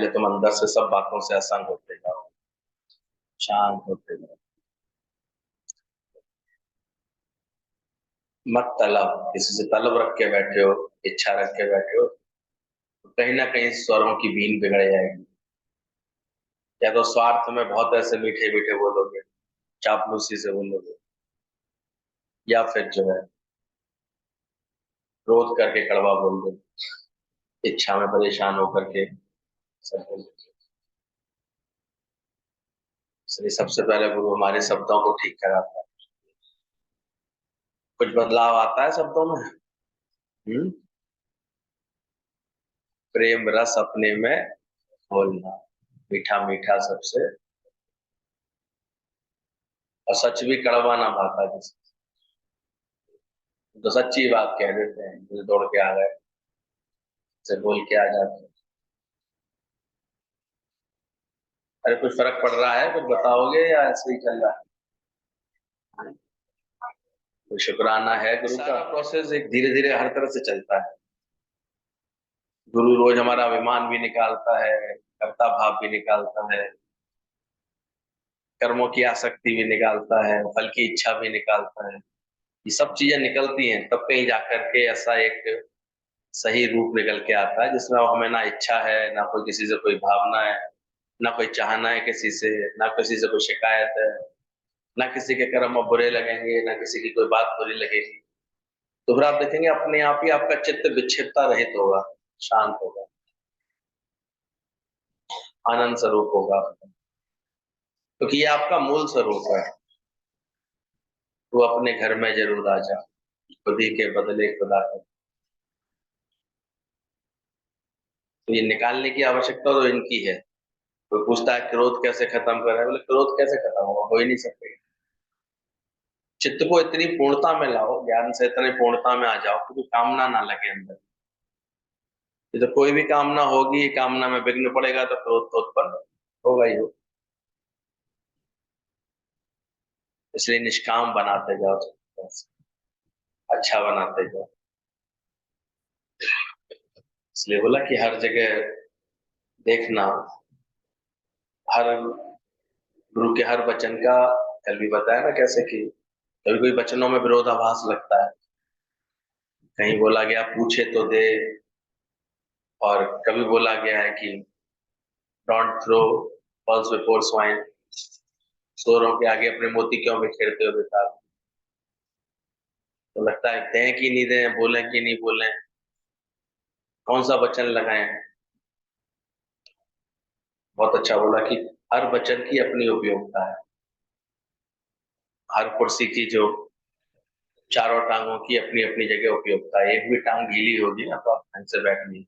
पहले तुम अंदर से सब बातों से असंग होते जाओ, शांत होते जाओ। मत तलब, किसी से तलब रख के बैठे हो, इच्छा रख के बैठे हो, तो कहीं ना कहीं स्वरों की बीन बिगड़ जाएगी। या तो स्वार्थ में बहुत ऐसे मीठे मीठे बोलोगे, चापलूसी से बोलोगे, या फिर जो है क्रोध करके कड़वा बोल दोगे, इच्छा में परेशान होकर के सब बोल दोगे। इसलिए सबसे पहले गुरु हमारे शब्दों को ठीक कराता है। कुछ बदलाव आता है शब्दों में। प्रेम रस अपने में घोलना, मीठा मीठा सबसे, और सच भी कड़वा ना भाता जिसे, तो सच्ची बात कह देते हैं, मुझे दौड़ के आ गए से बोल के आ जाते हैं। अरे कुछ फर्क पड़ रहा है, कुछ बताओगे या ऐसे ही चल रहा है? तो शुक्राना है गुरु का। प्रोसेस एक धीरे धीरे हर तरह से चलता है। गुरु रोज हमारा अभिमान भी निकालता है, कर्ता भाव भी निकालता है, कर्मों की आसक्ति भी निकालता है, फल की इच्छा भी निकालता है। ये सब चीजें निकलती हैं, तब कहीं जाकर के ऐसा एक सही रूप निकल के आता है जिसमें हमें ना इच्छा है, ना कोई किसी से कोई भावना है, ना कोई चाहना है किसी से, ना किसी से कोई शिकायत है, ना किसी के कर्म अब बुरे लगेंगे, ना किसी की कोई बात बुरी लगेगी। तो फिर आप देखेंगे अपने आप ही आपका चित्त विक्षिप्तता रहित होगा, शांत होगा, आनंद स्वरूप होगा, क्योंकि ये आपका मूल स्वरूप है। वो अपने घर में जरूर आ जा, खुद ही के बदले खुदा कर। तो ये निकालने की आवश्यकता तो इनकी है। कोई पूछता है क्रोध कैसे खत्म करें, बोले क्रोध कैसे खत्म होगा, हो ही नहीं सकते। चित्त को इतनी पूर्णता में लाओ, ज्ञान से इतनी पूर्णता में आ जाओ कि कोई कामना ना लगे अंदर। ये तो कोई भी कामना होगी, कामना में विघ्न पड़ेगा तो क्रोध तो उत्पन्न होगा ही हो। इसलिए निष्काम बनाते जाओ, अच्छा बनाते जाओ। इसलिए बोला कि हर जगह देखना, हर गुरु के हर वचन का, कल भी बताया ना कैसे कि कभी कोई वचनों में विरोधाभास लगता है। कहीं बोला गया पूछे तो दे, और कभी बोला गया है कि don't throw pearls before swine, चोरों के आगे अपने मोती क्यों बिखेरते हो बेकार। तो लगता है दें कि नहीं दें, बोलें कि नहीं बोलें, कौन सा वचन लगाएं। बहुत अच्छा बोला कि हर वचन की अपनी उपयोगिता है। हर कुर्सी की जो चारों टांगों की अपनी अपनी जगह उपयोगिता है। एक भी टांग गीली होगी ना तो आप ढंग से बैठ नहीं।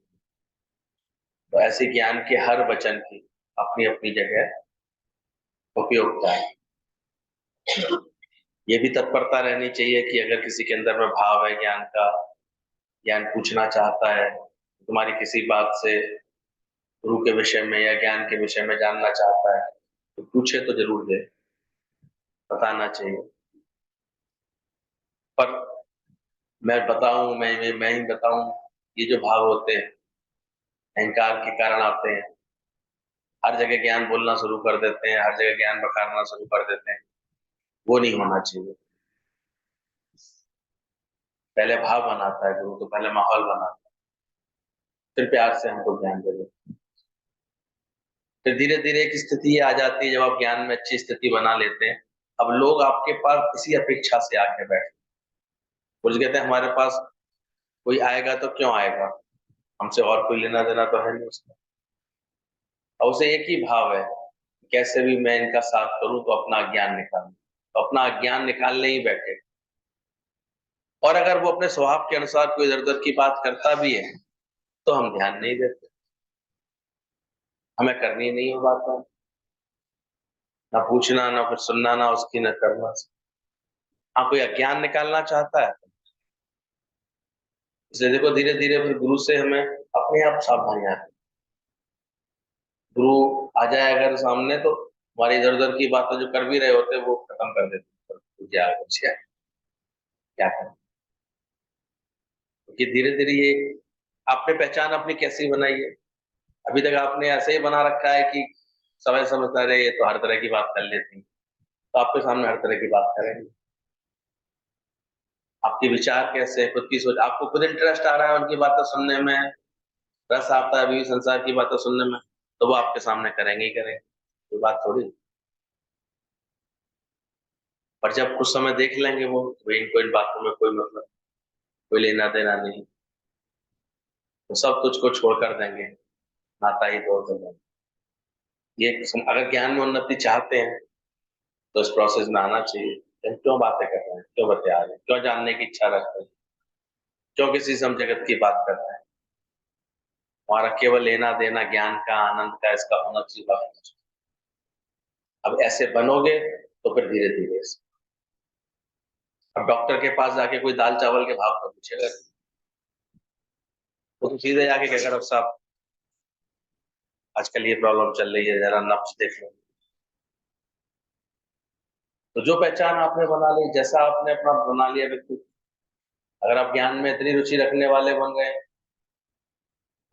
तो ऐसे ज्ञान के हर वचन की अपनी अपनी जगह उपयोगिता है। ये भी तत्परता रहनी चाहिए कि अगर किसी के अंदर में भाव है ज्ञान का, ज्ञान पूछना चाहता है, तुम्हारी किसी बात से गुरु के विषय में या ज्ञान के विषय में जानना चाहता है, तो पूछे तो जरूर दे, बताना चाहिए। पर मैं बताऊं, मैं ही बताऊं, ये जो भाव होते हैं अहंकार के कारण आते हैं। हर जगह ज्ञान बोलना शुरू कर देते हैं, हर जगह ज्ञान बखारना शुरू कर देते हैं। वो नहीं होना चाहिए। पहले भाव बनाता है गुरु, तो पहले माहौल बनाता है, फिर प्यार से हमको ज्ञान दे देते हैं। फिर धीरे धीरे एक स्थिति आ जाती है जब आप ज्ञान में अच्छी स्थिति बना लेते हैं। अब लोग आपके पास इसी अपेक्षा से आके बैठे, कुछ कहते हैं हमारे पास कोई आएगा तो क्यों आएगा, हमसे और कोई लेना देना तो है नहीं उसका। और उसे एक ही भाव है, कैसे भी मैं इनका साथ करूं तो अपना ज्ञान निकालूं, तो अपना ज्ञान निकालने ही बैठे। और अगर वो अपने स्वभाव के अनुसार कोई इधर उधर की बात करता भी है तो हम ध्यान नहीं देते, हमें करनी नहीं हो बात, ना पूछना, ना कुछ सुनना, ना उसकी न करना। हाँ कोई अज्ञान निकालना चाहता है, इसलिए देखो धीरे धीरे फिर गुरु से हमें अपने आप सावधानी आती है। गुरु आ जाए अगर सामने तो हमारी इधर उधर की बातें जो कर भी रहे होते वो खत्म कर देते हैं। क्या कुछ है, क्या करें, क्योंकि धीरे धीरे ये आपने पहचान अपनी कैसी बनाई है। अभी तक आपने ऐसे ही बना रखा है कि समय समझता रहे, ये तो हर तरह की बात कर लेती, तो आपके सामने हर तरह की बात करेंगे। आपके विचार कैसे हैं, खुद की सोच, आपको खुद इंटरेस्ट आ रहा है उनकी बातें सुनने में, रस आता है अभी संसार की बातें सुनने में, तो वो आपके सामने करेंगे ही करेंगे, कोई बात थोड़ी। पर जब कुछ समय देख लेंगे वो, भाई इनको इन बातों में कोई मतलब, कोई लेना देना नहीं, तो सब कुछ को छोड़ कर देंगे, नाता ही तोड़ कर देंगे। अगर ज्ञान में उन्नति चाहते हैं तो इस प्रोसेस में आना चाहिए। हम क्यों बातें कर रहे हैं, क्यों बता रहे हैं, क्यों जानने की इच्छा रखते हैं, क्यों किसी से हम जगत की बात कर रहे हैं। हमारा केवल लेना देना ज्ञान का, आनंद का, इसका होना चाहिए, बात। अब ऐसे बनोगे तो फिर धीरे धीरे, अब डॉक्टर के पास जाके कोई दाल चावल के भाव का पूछेगा, वो तो सीधे जाके कहेगा डॉक्टर साहब आजकल ये प्रॉब्लम चल रही है, जरा नब्ज देख लो। तो जो पहचान आपने बना ली, जैसा आपने अपना बना लिया व्यक्ति, अगर आप ज्ञान में इतनी रुचि रखने वाले बन गए,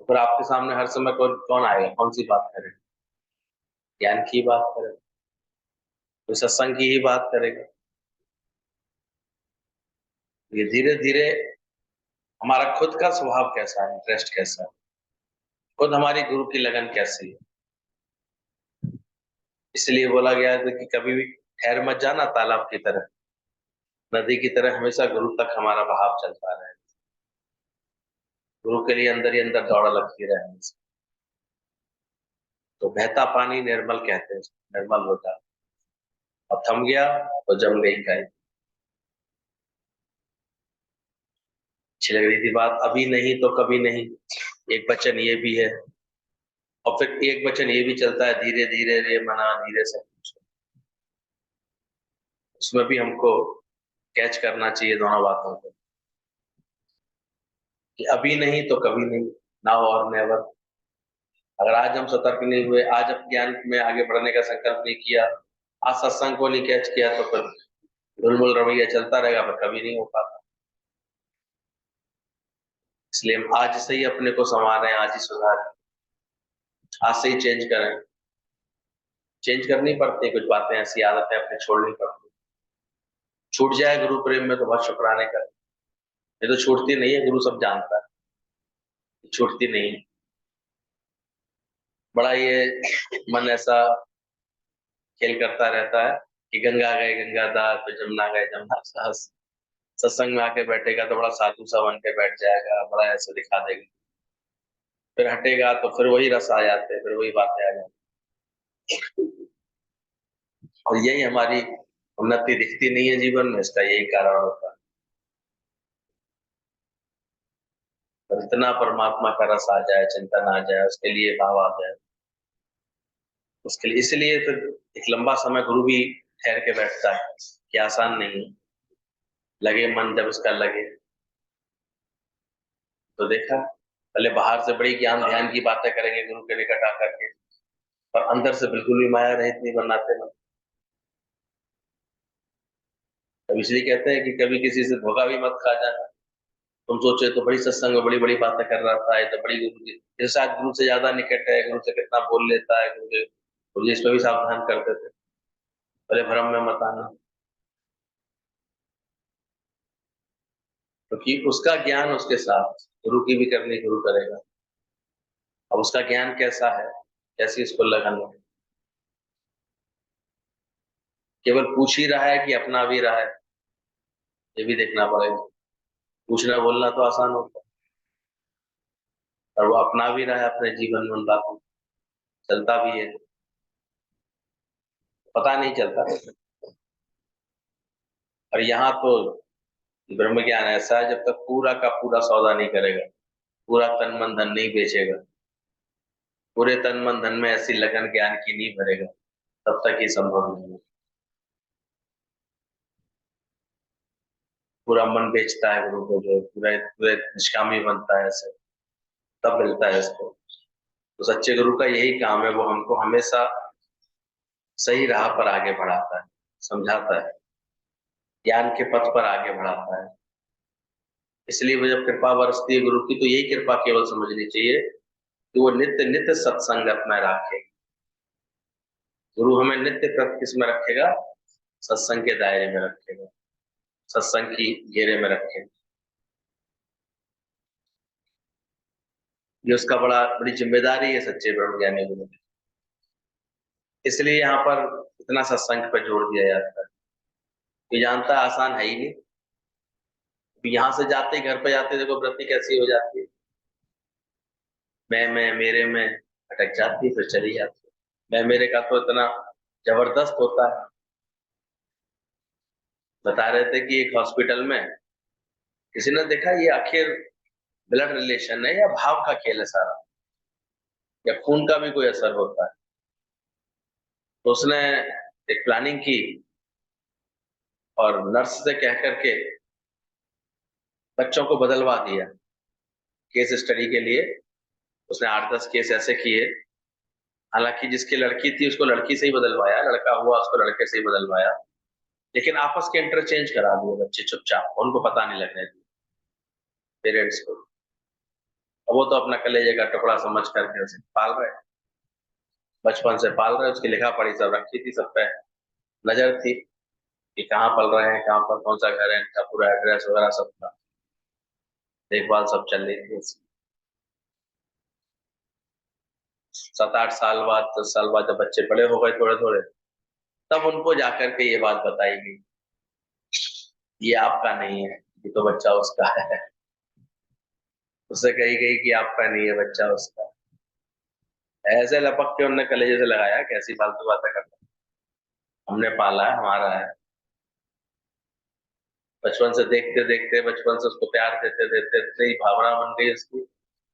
तो फिर आपके सामने हर समय कौन कौन आएगा, कौन सी बात करेगा, ज्ञान की बात करेगा, कोई सत्संग की ही बात करेगा। ये धीरे धीरे हमारा खुद का स्वभाव कैसा है, इंटरेस्ट कैसा है, खुद हमारी गुरु की लगन कैसी है। इसलिए बोला गया है कि कभी भी ठहर मत जाना, तालाब की तरह, नदी की तरह हमेशा गुरु तक हमारा बहाव चलता रहे, गुरु के लिए अंदर ही अंदर दौड़ लगती रहे। तो बहता पानी निर्मल कहते हैं, निर्मल होता, अब थम गया तो जम गई काई। अच्छी लग रही थी बात, अभी नहीं तो कभी नहीं, एक वचन ये भी है, और फिर एक वचन ये भी चलता है, धीरे धीरे रे मना धीरे से कुछ। उसमें भी हमको कैच करना चाहिए दोनों बातों को, कि अभी नहीं तो कभी नहीं, नाउ और नेवर। अगर आज हम सतर्क नहीं हुए, आज अब ज्ञान में आगे बढ़ने का संकल्प नहीं किया, आज सत्संग को नहीं कैच किया, तो फिर बुलबुल रवैया चलता रहेगा, पर कभी नहीं हो पाता। इसलिए हम आज से ही अपने को संवारें, आज ही सुधारें, आज से ही चेंज करें। चेंज करनी पड़ती है, कुछ बातें ऐसी आदतें अपने छोड़नी पड़ती है। छूट जाए गुरु प्रेम में तो बहुत शुक्राने करें, ये तो छूटती नहीं है, गुरु सब जानता है, छूटती नहीं है। बड़ा ये मन ऐसा खेल करता रहता है कि गंगा गए गंगादार, तो जमुना गए जमुना साहस। सत्संग में आके बैठेगा तो बड़ा साधु सा बन के बैठ जाएगा, बड़ा ऐसे दिखा देगा, फिर हटेगा तो फिर वही रस आ जाते हैं, फिर वही बातें आ जाती हैं। और यही हमारी उन्नति दिखती नहीं है जीवन में, इसका यही कारण होता है। और इतना परमात्मा का रस आ जाए, चिंतन आ जाए, उसके लिए भाव आ जाए, उसके लिए, इसलिए फिर एक लंबा समय गुरु भी ठहर के बैठता है, कि आसान नहीं है, लगे मन जब उसका लगे। तो देखा, पहले बाहर से बड़ी ज्ञान ध्यान की बातें करेंगे गुरु के निकट आकर के, पर अंदर से बिल्कुल भी माया रहित नहीं बनाते ना। अब इसलिए कहते हैं कि कभी किसी से धोखा भी मत खा जाना। तुम सोचे तो बड़ी सत्संग में बड़ी बड़ी बातें कर रहा था, ये तो बड़ी गुरु की, ये शायद गुरु से ज्यादा निकट है, गुरु से कितना बोल लेता है, गुरु जी इसमें भी सावधान करते थे, पहले भ्रम में मत आना, क्योंकि उसका ज्ञान उसके साथ, गुरु की भी करनी गुरु करेगा। अब उसका ज्ञान कैसा है, कैसी उसको लगन है, केवल पूछ ही रहा है कि अपना भी रहा है, ये भी देखना पड़ेगा। पूछना बोलना तो आसान होता है, और वो अपना भी रहा है अपने जीवन में, उन बातों चलता भी है, पता नहीं चलता। और यहाँ तो ब्रह्म ज्ञान ऐसा है, जब तक पूरा का पूरा सौदा नहीं करेगा, पूरा तन मन धन नहीं बेचेगा, पूरे तन मन धन में ऐसी लगन ज्ञान की नहीं भरेगा, तब तक ये संभव नहीं है। पूरा मन बेचता है गुरु को, जो पूरे पूरे निष्कामी बनता है ऐसे, तब मिलता है इसको। तो सच्चे गुरु का यही काम है, वो हमको हमेशा सही राह पर आगे बढ़ाता है, समझाता है, ज्ञान के पथ पर आगे बढ़ाता है। इसलिए वो जब कृपा बरसती है गुरु की, तो यही कृपा केवल समझनी चाहिए कि वो नित्य नित्य सत्संग अपना रखे। गुरु हमें नित्य प्रति किस में रखेगा? सत्संग के दायरे में रखेगा, सत्संग की घेरे में रखेगा। ये उसका बड़ी जिम्मेदारी है सच्चे ब्रह्म ज्ञानी गुरु। इसलिए यहाँ पर इतना सत्संग पर जोर दिया जाता है। ये जानता आसान है ही नहीं। यहाँ से जाते घर पे जाते देखो वृत्ति कैसी हो जाती है, मैं मेरे में अटक जाती है, फिर चली जाती है। मैं मेरे का तो इतना जबरदस्त होता है। बता रहे थे कि एक हॉस्पिटल में किसी ने देखा ये आखिर ब्लड रिलेशन है या भाव का खेल है सारा, या खून का भी कोई असर होता है। तो उसने एक प्लानिंग की और नर्स से कह करके बच्चों को बदलवा दिया। केस स्टडी के लिए उसने 8-10 केस ऐसे किए। हालांकि जिसकी लड़की थी उसको लड़की से ही बदलवाया, लड़का हुआ उसको लड़के से ही बदलवाया, लेकिन आपस के इंटरचेंज करा दिए बच्चे चुपचाप, उनको पता नहीं लगने दिया पेरेंट्स को। और वो तो अपना कलेजे का टुकड़ा समझ करके उसे पाल रहे, बचपन से पाल रहे। उसकी लिखा पढ़ी सब रखी थी, सब पे नजर थी कि कहाँ पल रहे हैं, कहाँ पर कौन सा घर है, इनका पूरा एड्रेस वगैरह सब था, देखभाल सब चल रही थी। 7-8 साल बाद, 10 साल बाद जब बच्चे बड़े हो गए थोड़े थोड़े, तब उनको जाकर के ये बात बताई गई, ये आपका नहीं है, ये तो बच्चा उसका है। उससे कही गई कि आपका नहीं है, बच्चा उसका। ऐसे लपक के उनने कलेजे से लगाया, कैसी फालतू बातें करता, हमने पाला है, हमारा है। बचपन से देखते देखते, बचपन से उसको प्यार देते देते इतनी भावना बन गई उसकी,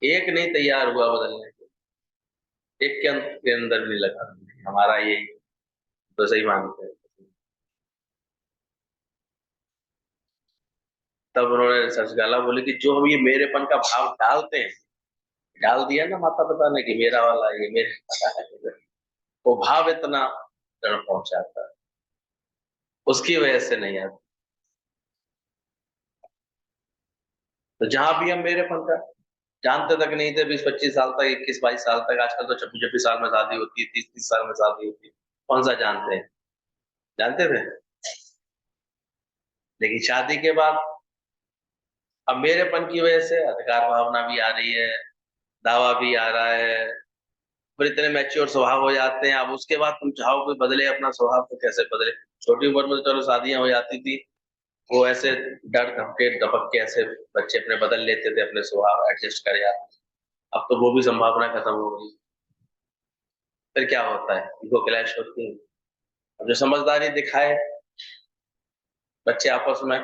एक नहीं तैयार हुआ बदलने को, एक के अंदर भी लगा हमारा ये तो सही मानते हैं। तब उन्होंने सच गाला, बोले कि जो हम ये मेरेपन का भाव डालते हैं, डाल दिया ना माता पिता ने कि मेरा वाला ये मेरे वाला है, वो भाव इतना जड़ पहुंचाता है, उसकी वजह से नहीं आता। तो जहां भी हम मेरेपन का जानते तक नहीं थे, 20-25 साल तक, 21-22 साल तक, आजकल तो 26-26 साल में शादी होती है, 30-30 साल में शादी होती है, कौन सा जानते हैं? जानते थे। लेकिन शादी के बाद अब मेरेपन की वजह से अधिकार भावना भी आ रही है, दावा भी आ रहा है, फिर इतने मैच्योर स्वभाव हो जाते हैं। अब उसके बाद तुम चाहो कोई बदले अपना स्वभाव, तो कैसे बदले? छोटी उम्र में तो चलो शादियां हो जाती थी, वो ऐसे डर धपके दबक के ऐसे बच्चे अपने बदल लेते थे, अपने स्वभाव एडजस्ट कर जाते। अब तो वो भी संभावना खत्म हो गई। फिर क्या होता है, इगो क्लैश होती है। अब जो समझदारी दिखाए बच्चे आपस में,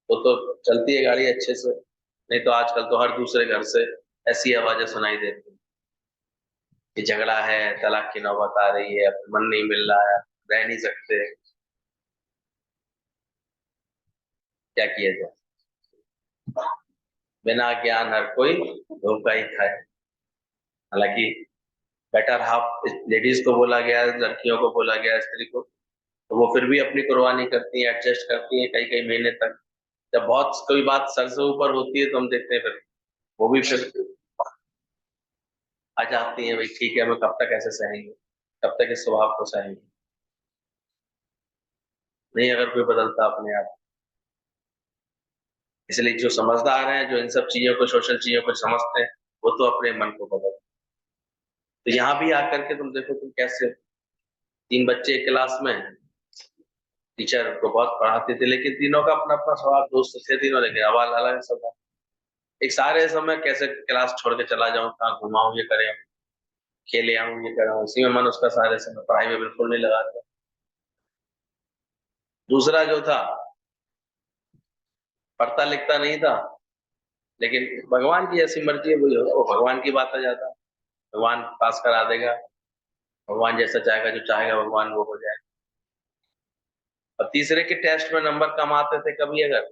वो तो चलती है गाड़ी अच्छे से। नहीं तो आजकल तो हर दूसरे घर से ऐसी आवाजें सुनाई देती हैं कि झगड़ा है, तलाक की नौबत आ रही है, मन नहीं मिल रहा है, रह नहीं सकते, क्या किया जाए? बिना ज्ञान हर कोई धोखा ही खाए। हालांकि बेटर हाफ लेडीज को बोला गया है, लड़कियों को बोला गया है, स्त्री को, तो वो फिर भी अपनी कुर्बानी करती है, एडजस्ट करती है कई कई महीने तक। जब बहुत कोई बात सर से ऊपर होती है तो हम देखते हैं फिर वो भी फिर आ जाती है, भाई ठीक है, मैं कब तक ऐसे सहेंगे, कब तक इस स्वभाव को सहेंगे? नहीं, अगर कोई बदलता अपने आप। इसलिए जो समझदार हैं, जो इन सब चीजों को, सोशल चीजों को समझते हैं, वो तो अपने मन को बदल। तो यहाँ भी आकर के तुम देखो, तुम कैसे 3 बच्चे एक क्लास में, टीचर को बहुत पढ़ाते थे, लेकिन तीनों का अपना अपना स्वभाव, दोस्त थे तीनों, लेकिन आवाज अलग सब। एक सारे समय कैसे क्लास छोड़ के चला जाऊं, कहाँ घुमाऊं, ये करे, खेले आऊं, ये करा, उसी में मन उसका सारे समय, पढ़ाई में बिल्कुल नहीं लगाता। दूसरा जो था, पढ़ता लिखता नहीं था, लेकिन भगवान की जैसी मर्जी है वही होगा, वो भगवान की बात आ जाता, भगवान पास करा देगा, भगवान जैसा चाहेगा, जो चाहेगा भगवान वो हो जाएगा। और तीसरे के टेस्ट में नंबर कम आते थे कभी अगर,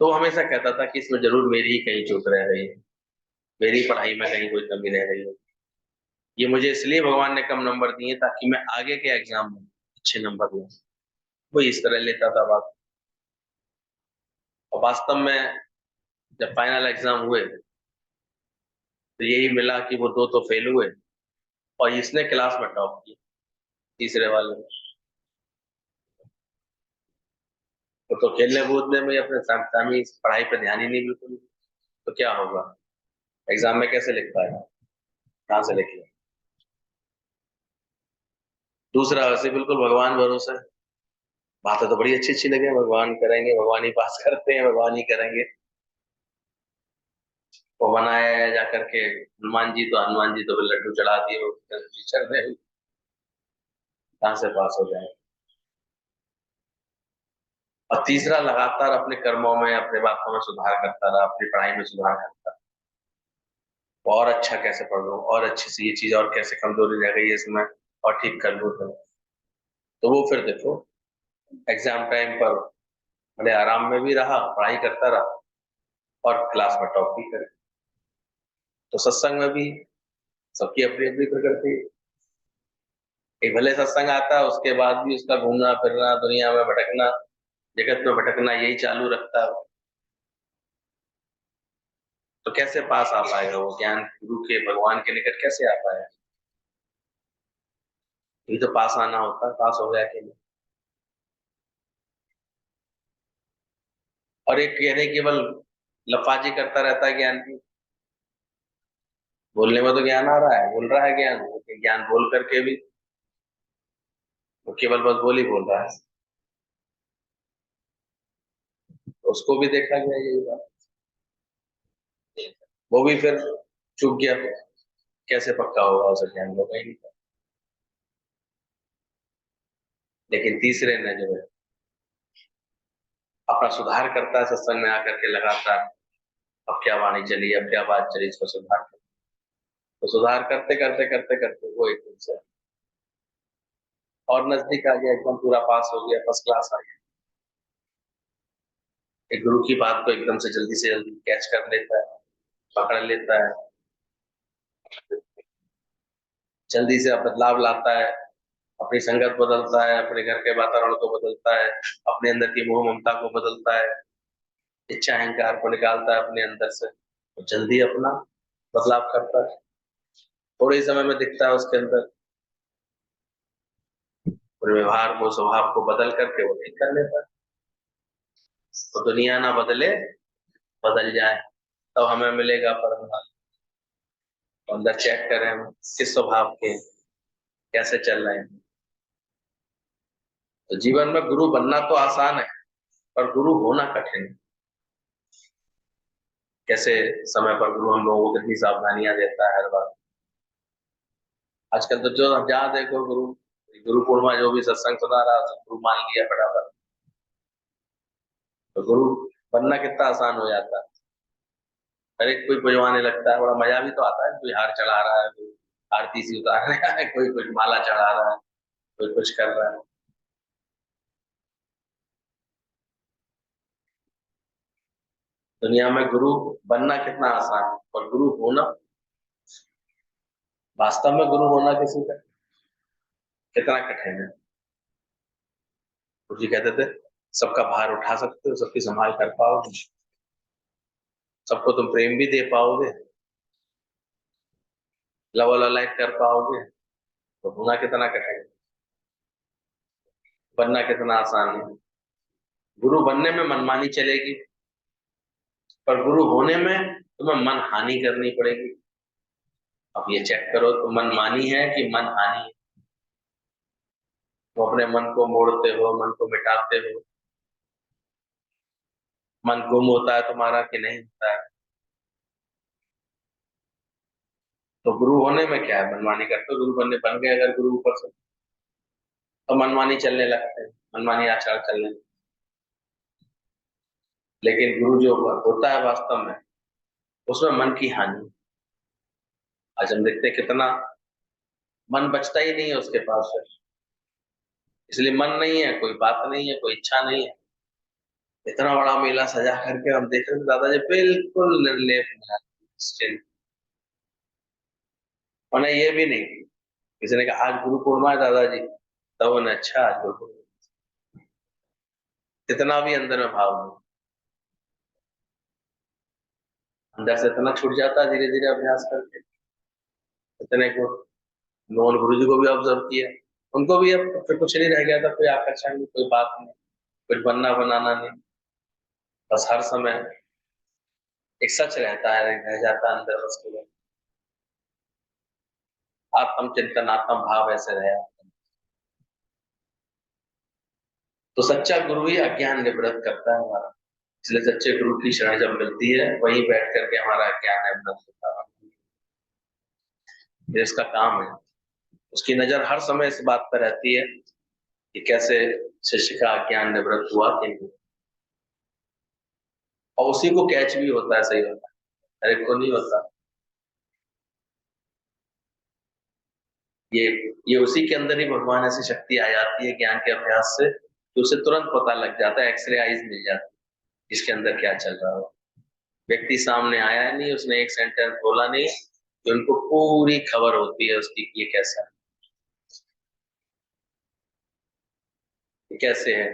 तो हमेशा कहता था कि इसमें जरूर मेरी ही कहीं चूक रह रही है, मेरी पढ़ाई में कहीं कोई कमी रह रही है, ये मुझे इसलिए भगवान ने कम नंबर दिए ताकि मैं आगे के एग्जाम में अच्छे नंबर लूं। वो इस तरह लेता था बात। और वास्तव में जब फाइनल एग्जाम हुए तो यही मिला कि वो दो तो फेल हुए और इसने क्लास में टॉप किया, तीसरे वाले ने। तो खेलने कूदने में अपने सामी पढ़ाई पे ध्यान ही नहीं बिल्कुल, तो क्या होगा? एग्जाम में कैसे लिख पाएगा? कहाँ से लिख ले? दूसरा वैसे बिल्कुल भगवान भरोसे, बातें तो बड़ी अच्छी अच्छी लगे, भगवान करेंगे, भगवान ही पास करते हैं, भगवान ही करेंगे। वो बनाया है जा करके हनुमान जी तो फिर लड्डू चढ़ा दिए वो टीचर ने, कहाँ से पास हो जाए? और तीसरा लगातार अपने कर्मों में, अपने बातों में सुधार करता रहा, अपनी पढ़ाई में सुधार करता रहा, और अच्छा कैसे पढ़ लूं, और अच्छी सी ये चीज, और कैसे कमजोरी रह गई है इसमें, और ठीक कर लूं। तो वो फिर देखो एग्जाम टाइम पर बड़े आराम में भी रहा, पढ़ाई करता रहा, और क्लास में टॉप भी करे। तो सत्संग में भी सबकी अपनी अपनी प्रकृति। एक भले सत्संग आता है, उसके बाद भी उसका घूमना फिरना, दुनिया में भटकना, जगत में भटकना यही चालू रखता है। तो कैसे पास आ पाएगा वो ज्ञान गुरु के, भगवान के निकट कैसे आ पाएगा? ये तो पास आना होता है, पास हो गया कि नहीं। और एक कहने केवल लफाजी करता रहता है ज्ञान की, बोलने में तो ज्ञान आ रहा है, बोल रहा है ज्ञान, लेकिन ज्ञान बोल करके भी वो केवल बस बोल ही बोल रहा है। तो उसको भी देखा गया यही बात, वो भी फिर चूक गया, कैसे पक्का होगा उसे ज्ञान, होगा ही नहीं। लेकिन तीसरे ने जो है अपना सुधार करता है, सत्संग में आकर के लगातार, अब क्या वाणी चली, अब क्या बात चली, इसको सुधार कर, तो सुधार करते करते करते करते वो एकदम से और नजदीक आ गया, एकदम पूरा पास हो गया, फर्स्ट क्लास आ गया। एक गुरु की बात को एकदम से जल्दी कैच कर लेता है, पकड़ लेता है, जल्दी से बदलाव लाता है, अपनी संगत बदलता है, अपने घर के वातावरण को बदलता है, अपने अंदर की मोह ममता को बदलता है, इच्छा अहंकार को निकालता है अपने अंदर से, तो जल्दी अपना बदलाव करता है, थोड़े ही समय में दिखता है उसके अंदर, और व्यवहार को, स्वभाव को बदल करके वो ठीक कर लेता है। तो दुनिया ना बदले, बदल जाए, तब हमें मिलेगा परम लाभ। तो अंदर चेक करें हम किस स्वभाव के हैं, कैसे चल रहे हैं। तो जीवन में गुरु बनना तो आसान है, पर गुरु होना कठिन है। कैसे समय पर गुरु हम लोगों को कितनी सावधानियां देता है हर बार। आजकल तो जो जहाँ देखो गुरु, गुरु पूर्णिमा जो भी सत्संग सुना रहा है गुरु मान लिया फटाफट। तो गुरु बनना कितना आसान हो जाता है, हर एक कोई पुजवाने लगता है, बड़ा मजा भी तो आता है, कोई हार चढ़ा रहा है, कोई आरती सी उतार रहा है, कोई कुछ माला चढ़ा रहा है, कोई कुछ कर रहा है। दुनिया में गुरु बनना कितना आसान है, और गुरु होना, वास्तव में गुरु होना किसी का कितना कठिन है। गुरु जी कहते थे सबका भार उठा सकते हो, सबकी संभाल कर पाओगे, सबको तुम प्रेम भी दे पाओगे, लव लाइक कर पाओगे, तो होना कितना कठिन है, बनना कितना आसान है। गुरु बनने में मनमानी चलेगी, पर गुरु होने में तुम्हें मन हानि करनी पड़ेगी। अब ये चेक करो तो मनमानी है कि मन हानि है। तो अपने मन को मोड़ते हो, मन को मिटाते हो, मन गुम होता है तुम्हारा कि नहीं होता है। तो गुरु होने में क्या है, मनमानी करते हो, गुरु बनने बन गए अगर गुरु ऊपर से, तो मनमानी चलने लगते हैं, मनमानी आचार चलने लगते हैं। लेकिन गुरु जो होता है वास्तव में, उसमें मन की हानि, आज हम देखते हैं कितना मन बचता ही नहीं है उसके पास से, इसलिए मन नहीं है, कोई बात नहीं है, कोई इच्छा नहीं है। इतना बड़ा मेला सजा करके हम देख रहे थे, दादाजी बिल्कुल निर्लेप में स्टिल, उन्हें ये भी नहीं, किसी ने कहा आज गुरु पूर्णिमा है दादाजी, तब उन्हें अच्छा आज गुरु पूर्णिमा, इतना भी अंदर में भाव नहीं। अंदर से इतना छूट जाता है धीरे धीरे अभ्यास करके। इतने को मोहन गुरु जी को भी ऑब्जर्व किया, उनको भी अब फिर कुछ नहीं रह गया था, कोई आकर्षण नहीं, कोई बात नहीं, कुछ बनना बनाना नहीं, बस हर समय एक सच रहता है, रह जाता है अंदर बस केवल आत्म चिंतन आत्म भाव ऐसे रहे। तो सच्चा गुरु ही अज्ञान निवृत्त करता है हमारा, इसलिए सच्चे गुरु की शरण जब मिलती है वहीं बैठ करके हमारा अज्ञान निवृत्त होता है। ये इसका काम है, उसकी नजर हर समय इस बात पर रहती है कि कैसे शिष्य का अज्ञान निवृत्त हुआ कि नहीं, और उसी को कैच भी होता है, सही होता है, हर एक को नहीं होता। ये ये उसी के अंदर ही भगवान ऐसी शक्ति आ जाती है ज्ञान के अभ्यास से कि उसे तुरंत पता लग जाता है, एक्सरे आइज मिल जाती है इसके अंदर क्या चल रहा हो। व्यक्ति सामने आया नहीं, उसने एक सेंटेंस बोला नहीं, कि उनको पूरी खबर होती है उसकी कि ये कैसा है, ये कैसे है,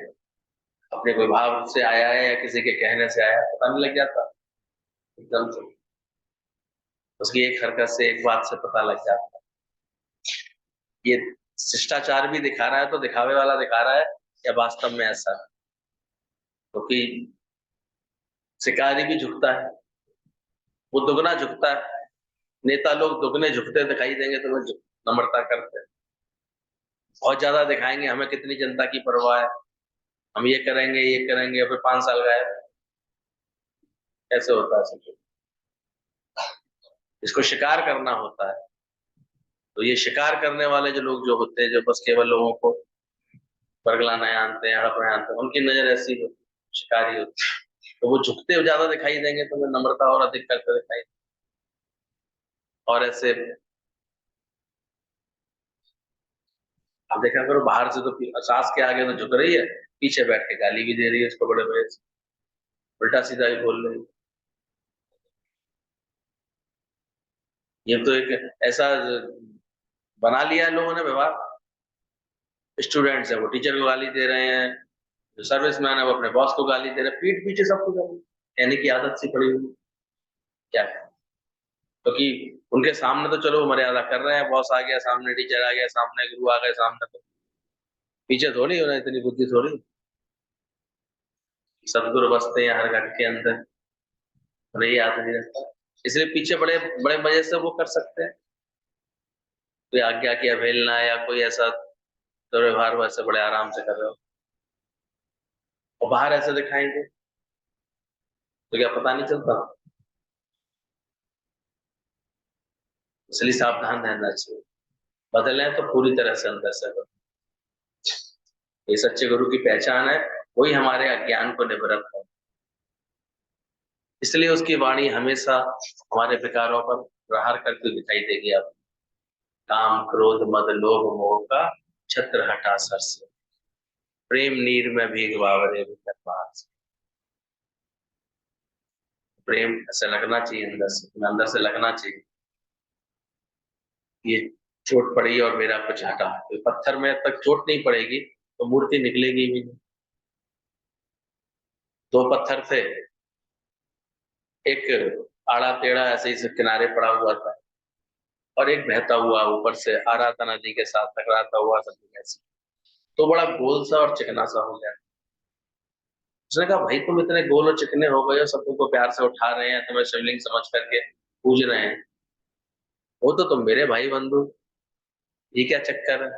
अपने कोई भाव से आया है या किसी के कहने से आया है, पता नहीं लग जाता एकदम से, उसकी एक हरकत से एक बात से पता लग जाता है। ये शिष्टाचार भी दिखा रहा है तो दिखावे वाला दिखा रहा है या वास्तव में ऐसा है? क्योंकि शिकारी भी झुकता है, वो दुगना झुकता है, नेता लोग दुगने झुकते दिखाई देंगे तो वो नम्रता करते हैं, बहुत ज्यादा दिखाएंगे हमें कितनी जनता की परवाह है, हम ये करेंगे, फिर 5 साल गए, कैसे होता है सब? इसको शिकार करना होता है। तो ये शिकार करने वाले जो लोग जो होते हैं, जो बस केवल लोगों को बरगलाना जानते हैं, हड़पना जानते हैं, उनकी नजर ऐसी होती है, शिकारी होती है, तो वो झुकते हुए ज्यादा दिखाई देंगे तो वो नम्रता और अधिक करते दिखाई, और ऐसे आप देखा करो बाहर से तो सास के आगे तो झुक रही है, पीछे बैठ के गाली भी दे रही है उसको बड़े बड़े से, उल्टा सीधा भी बोल रही है। ये तो एक ऐसा बना लिया है लोगों ने व्यवहार, स्टूडेंट्स है वो टीचर को गाली दे रहे हैं, जो सर्विसमैन है वो अपने बॉस को गाली दे रहे हैं, पीठ पीछे सबको गाली कहने की आदत सी पड़ी हुई। क्या है, क्योंकि उनके सामने तो चलो वो मर्यादा कर रहे हैं, बॉस आ गया सामने, टीचर आ गया सामने, गुरु आ गए सामने, तो पीछे थोड़ी उन्हें इतनी बुद्धि थोड़ी, सदगुरु बसते हैं हर घर के अंदर, उन्हें ये याद नहीं रहता, इसलिए पीछे बड़े बड़े मजे से वो कर सकते हैं, कोई आज्ञा की अवहेलना या कोई ऐसा दुर्व्यवहार वैसे बड़े आराम से कर रहे हो, और बाहर ऐसे दिखाएंगे तो क्या पता नहीं चलता। इसलिए सावधान रहना चाहिए, बदले तो पूरी तरह से अंदर से बदले। ये सच्चे गुरु की पहचान है, वही हमारे अज्ञान को निवृत्त है, इसलिए उसकी वाणी हमेशा हमारे विकारों पर प्रहार करती दिखाई देगी। आप काम क्रोध मद लोभ मोह का छत्र हटा सर से, प्रेम नीर में भीग बावरे भीतर बाहर से। प्रेम ऐसे लगना चाहिए अंदर से लगना चाहिए, ये चोट पड़ी और मेरा कुछ हटा, तो पत्थर में तक चोट नहीं पड़ेगी तो मूर्ति निकलेगी भी नहीं। दो पत्थर थे, एक आड़ा टेढ़ा ऐसे ही से किनारे पड़ा हुआ था, और एक बहता हुआ ऊपर से आ रहा था, नदी के साथ टकराता हुआ सब ऐसे, तो बड़ा गोल सा और चिकना सा हो गया। उसने कहा भाई तुम इतने गोल और चिकने हो गए हो, सब तुमको प्यार से उठा रहे हैं, तुम्हें शिवलिंग समझ करके पूज रहे हैं, वो तो तुम मेरे भाई बंधु, ये क्या चक्कर है,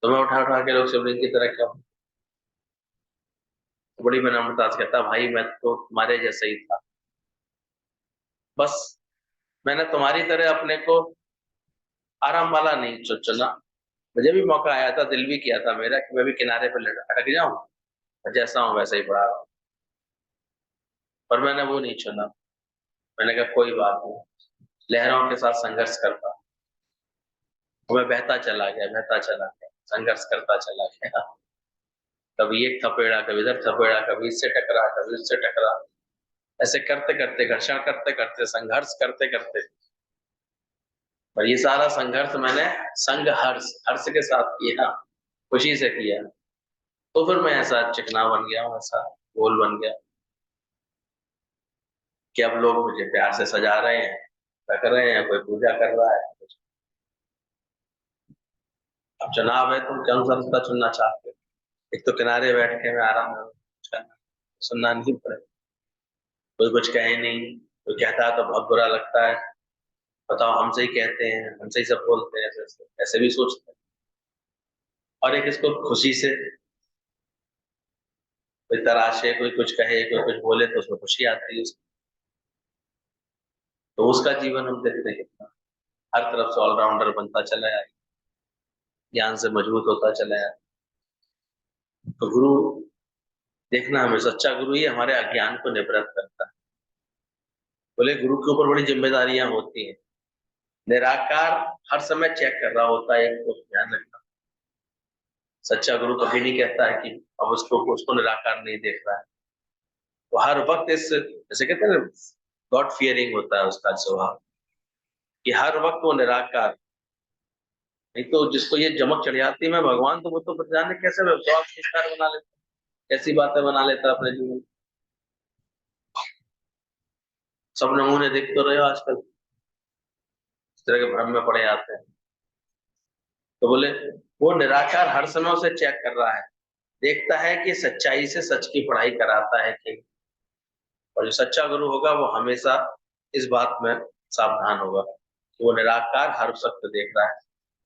तुम्हें उठा उठा के लोग शिवलिंग की तरह क्यों? तो बड़ी विनम्रता से कहता भाई मैं तो तुम्हारे जैसा ही था, बस मैंने तुम्हारी तरह अपने को आराम वाला नहीं चुना, मुझे भी मौका आया था, दिल भी किया था मेरा कि मैं भी किनारे पे अटक जाऊं, और जैसा हूं वैसा ही पड़ा रहा हूं, पर मैंने वो नहीं चुना। मैंने कहा कोई बात नहीं, लहरों के साथ संघर्ष करता, और मैं बहता चला गया, संघर्ष करता चला गया, कभी एक थपेड़ा, कभी इधर थपेड़ा, कभी इससे टकरा, कभी उससे टकरा, ऐसे करते करते घर्षण करते करते संघर्ष करते करते, और ये सारा संघर्ष मैंने संग हर्ष हर्ष के साथ किया, खुशी से किया, तो फिर मैं ऐसा चिकना बन गया हूँ, ऐसा गोल बन गया। कि अब लोग मुझे प्यार से सजा रहे हैं, रख रहे हैं, कोई पूजा कर रहा है। अब चुनाव है, तुम कौन सा रास्ता चुनना चाहते हो? एक तो किनारे बैठ के मैं आराम करना, सुनना नहीं पड़े, कोई कुछ कहे नहीं, कोई कहता है तो बहुत बुरा लगता है, बताओ हमसे ही कहते हैं, हमसे ही सब बोलते हैं, ऐसे ऐसे भी सोचते हैं। और एक इसको खुशी से कोई तराशे, कोई कुछ कहे, कोई कुछ बोले तो उसमें खुशी आती है उसको। तो उसका जीवन हम देखते हैं कितना हर तरफ से ऑलराउंडर बनता चला है, ज्ञान से मजबूत होता चला है। तो गुरु देखना, हमें सच्चा गुरु ही हमारे अज्ञान को निवृत्त करता है। बोले गुरु के ऊपर बड़ी जिम्मेदारियां होती हैं। निराकार हर समय चेक कर रहा होता है, एक तो ध्यान रखना। सच्चा गुरु कभी नहीं कहता है कि अब उसको निराकार नहीं देख रहा है। वो हर वक्त इस, जैसे कहते हैं ना, गॉड फियरिंग होता है उसका स्वभाव, कि हर वक्त वो निराकार। नहीं तो जिसको ये जमक चढ़ जाती है मैं भगवान, तो वो तो फिर जाने कैसे स्वार्थ शिकार बना लेता, कैसी बातें बना लेता अपने जीवन में। सब नमूने देख तो रहे हो आजकल, इस तरह के भ्रम में पड़े जाते हैं। तो बोले वो निराकार हर समय उसे चेक कर रहा है, देखता है कि सच्चाई से सच की पढ़ाई कराता है कि। और जो सच्चा गुरु होगा वो हमेशा इस बात में सावधान होगा कि वो निराकार हर सत्य देख रहा है,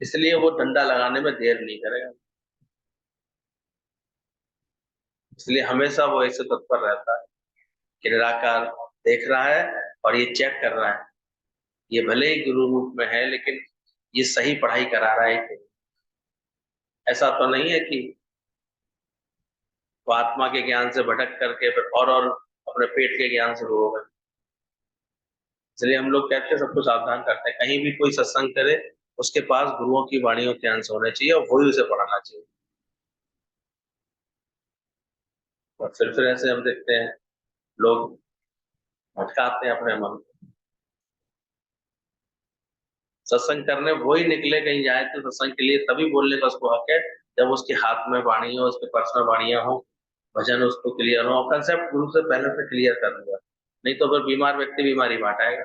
इसलिए वो डंडा लगाने में देर नहीं करेगा। इसलिए हमेशा वो ऐसे तत्पर रहता है कि निराकार देख रहा है और ये चेक कर रहा है, ये भले ही गुरु रूप में है लेकिन ये सही पढ़ाई करा रहा है कि नहीं। ऐसा तो नहीं है कि वो आत्मा के ज्ञान से भटक करके फिर और अपने पेट के ज्ञान से वो होगा। इसलिए हम लोग कहते हैं, सबको सावधान करते हैं, कहीं भी कोई सत्संग करे उसके पास गुरुओं की वाणियों के अंश होने चाहिए और वही उसे पढ़ाना चाहिए। और फिर ऐसे हम देखते हैं लोग भटकाते हैं अपने मन को। सत्संग करने वही निकले, कहीं जाए तो सत्संग के लिए तभी बोलने का उसको हक है जब उसके हाथ में वाणी हो, उसके पर्सनल वाणियां हो, भजन उसको क्लियर हो, कंसेप्ट गुरु से पहले से क्लियर कर दिया। नहीं तो फिर बीमार व्यक्ति बीमारी बांटाएगा,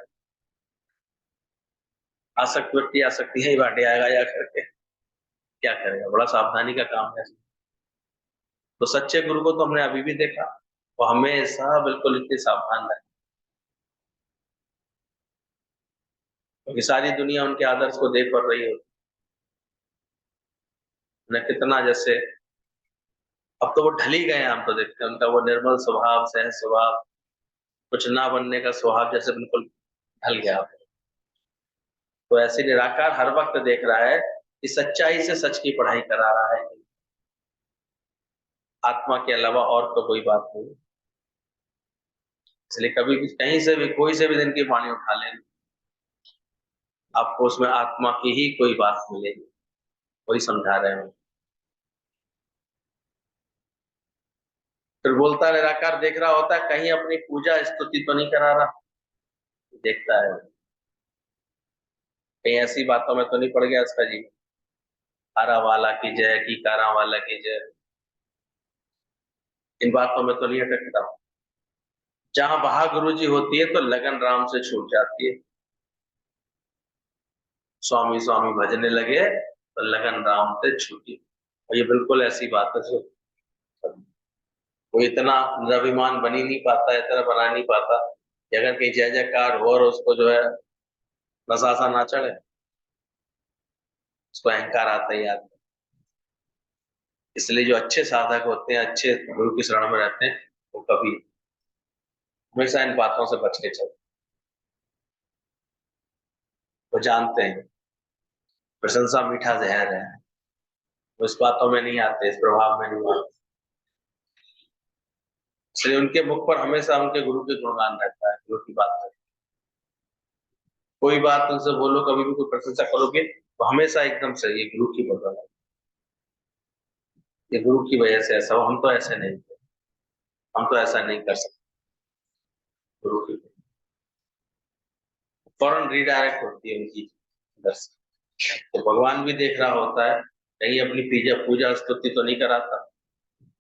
आसक्त व्यक्ति आसक्ति ही बांटे आएगा या करके, क्या करेगा? बड़ा सावधानी का काम है। तो सच्चे गुरु को तो हमने अभी भी देखा, वो हमेशा बिल्कुल इतनी सावधान रहे, क्योंकि सारी दुनिया उनके आदर्श को देख पड़ रही होती। उन्हें कितना जैसे, अब तो वो ढल ही गए हैं, हम तो देखते हैं उनका वो निर्मल स्वभाव, सहज स्वभाव, कुछ ना बनने का स्वभाव जैसे बिल्कुल ढल गया। तो ऐसे निराकार हर वक्त देख रहा है कि सच्चाई से सच की पढ़ाई करा रहा है, आत्मा के अलावा और तो कोई बात नहीं। इसलिए कभी भी कहीं से भी कोई से भी दिन की वाणी उठा लें, आपको उसमें आत्मा की ही कोई बात मिलेगी, वही समझा रहे हैं। फिर बोलता निराकार देख रहा होता है, कहीं अपनी पूजा स्तुति तो नहीं करा रहा, देखता है कहीं ऐसी बातों में तो नहीं पड़ गया इसका जीवन। हारा वाला की जय, की कारा वाला की जय, इन बातों में तो नहीं अटकता। जहां महागुरु जी होती है तो लगन राम से छूट जाती है। स्वामी स्वामी भजने लगे तो लगन राम से छूटी। और ये बिल्कुल ऐसी बात है जो वो इतना निर्भिमान बन ही नहीं पाता, इतना बना नहीं पाता कि अगर कहीं जय जयकार हो और उसको जो है नशा सा ना चढ़े, उसको अहंकार आता ही आता है। इसलिए जो अच्छे साधक होते हैं, अच्छे गुरु की शरण में रहते हैं, वो कभी हमेशा इन बातों से बच के चलते। वो जानते हैं प्रशंसा मीठा जहर है, वो इस बातों में नहीं आते, इस प्रभाव में नहीं आते। इसलिए उनके मुख पर हमेशा उनके गुरु के गुणगान रहता है, गुरु की बात रहती है। कोई बात उनसे बोलो, कभी भी कोई प्रशंसा करोगे तो हमेशा एकदम से ये गुरु की बदौलत, ये गुरु की वजह से ऐसा हो, हम तो ऐसे नहीं थे, हम तो ऐसा नहीं कर सकते। गुरु की फौरन रीडायरेक्ट होती है उनकी अंदर से। तो भगवान भी देख रहा होता है, कहीं अपनी पूजा पूजा स्तुति तो नहीं कराता।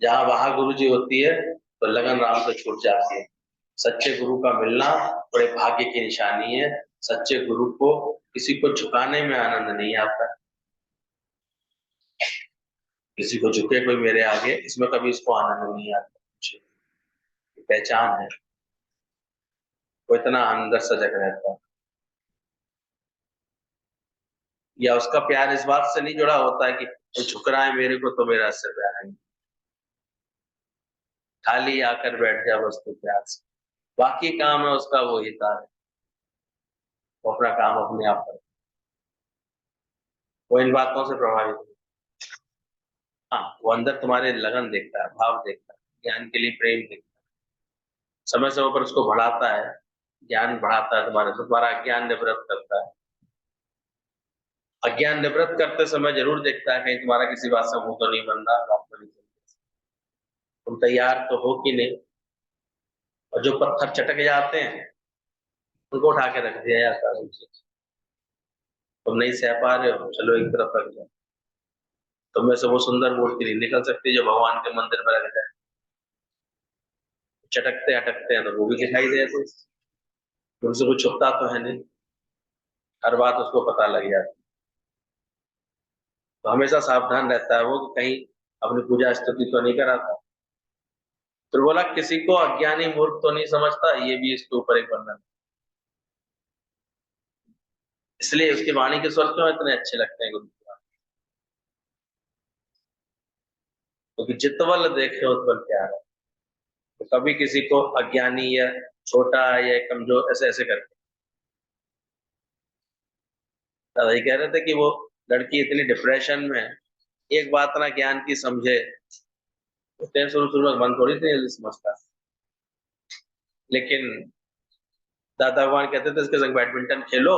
जहां वहां गुरु जी होती है तो लगन राम से छूट जाती है। सच्चे गुरु का मिलना बड़े भाग्य की निशानी है। सच्चे गुरु को किसी को झुकाने में आनंद नहीं आता, किसी को झुके कोई मेरे आगे, इसमें कभी इसको आनंद नहीं आता। मुझे पहचान है, वो इतना अंदर सजग रहता है। या उसका प्यार इस बात से नहीं जुड़ा होता है कि वो झुक रहा है मेरे को तो मेरा इससे प्यार है, खाली आकर बैठ गया बस तो प्यार से, बाकी काम है उसका वो ही था, वो अपना काम अपने आप कर, वो इन बातों से प्रभावित नहीं। हाँ, वो अंदर तुम्हारे लगन देखता है, भाव देखता है, ज्ञान के लिए प्रेम देखता है, समय समय पर उसको बढ़ाता है, ज्ञान बढ़ाता है तुम्हारे से, तुम्हारा अज्ञान निवृत्त करता है। अज्ञान निवृत्त करते समय जरूर देखता है कहीं तुम्हारा किसी बात से मुंह तो नहीं बन रहा, बात तो नहीं चल रही, तुम तैयार तो हो कि नहीं। और जो पत्थर चटक जाते हैं उनको उठा के रख दिया जाता है, तुम नहीं सह पा रहे हो, चलो एक तरफ रख जाओ। तुम में से वो सुंदर मूर्ति नहीं निकल सकती जो भगवान के मंदिर में रख जाए, चटकते अटकते हैं तो वो भी दिखाई देते, तुमसे कुछ छुपता तो है नहीं, हर बात उसको पता लग जाती। तो हमेशा सावधान रहता है वो कि कहीं अपनी पूजा स्तुति तो नहीं कराता। फिर बोला किसी को अज्ञानी मूर्ख तो नहीं समझता, ये भी इसके ऊपर एक बंधन, इसलिए उसकी वाणी के स्वर क्यों इतने अच्छे लगते हैं गुरु के, क्योंकि जितवल देखे उत्पल प्यार है। तो कभी किसी को अज्ञानी या छोटा या कमजोर ऐसे ऐसे करके, दादा जी कह रहे थे कि वो लड़की इतनी डिप्रेशन में है, एक बात ना ज्ञान की समझे, उसने शुरू शुरू में मन थोड़ी थी जल्दी समझता, लेकिन दादा भगवान कहते थे इसके संग बैडमिंटन खेलो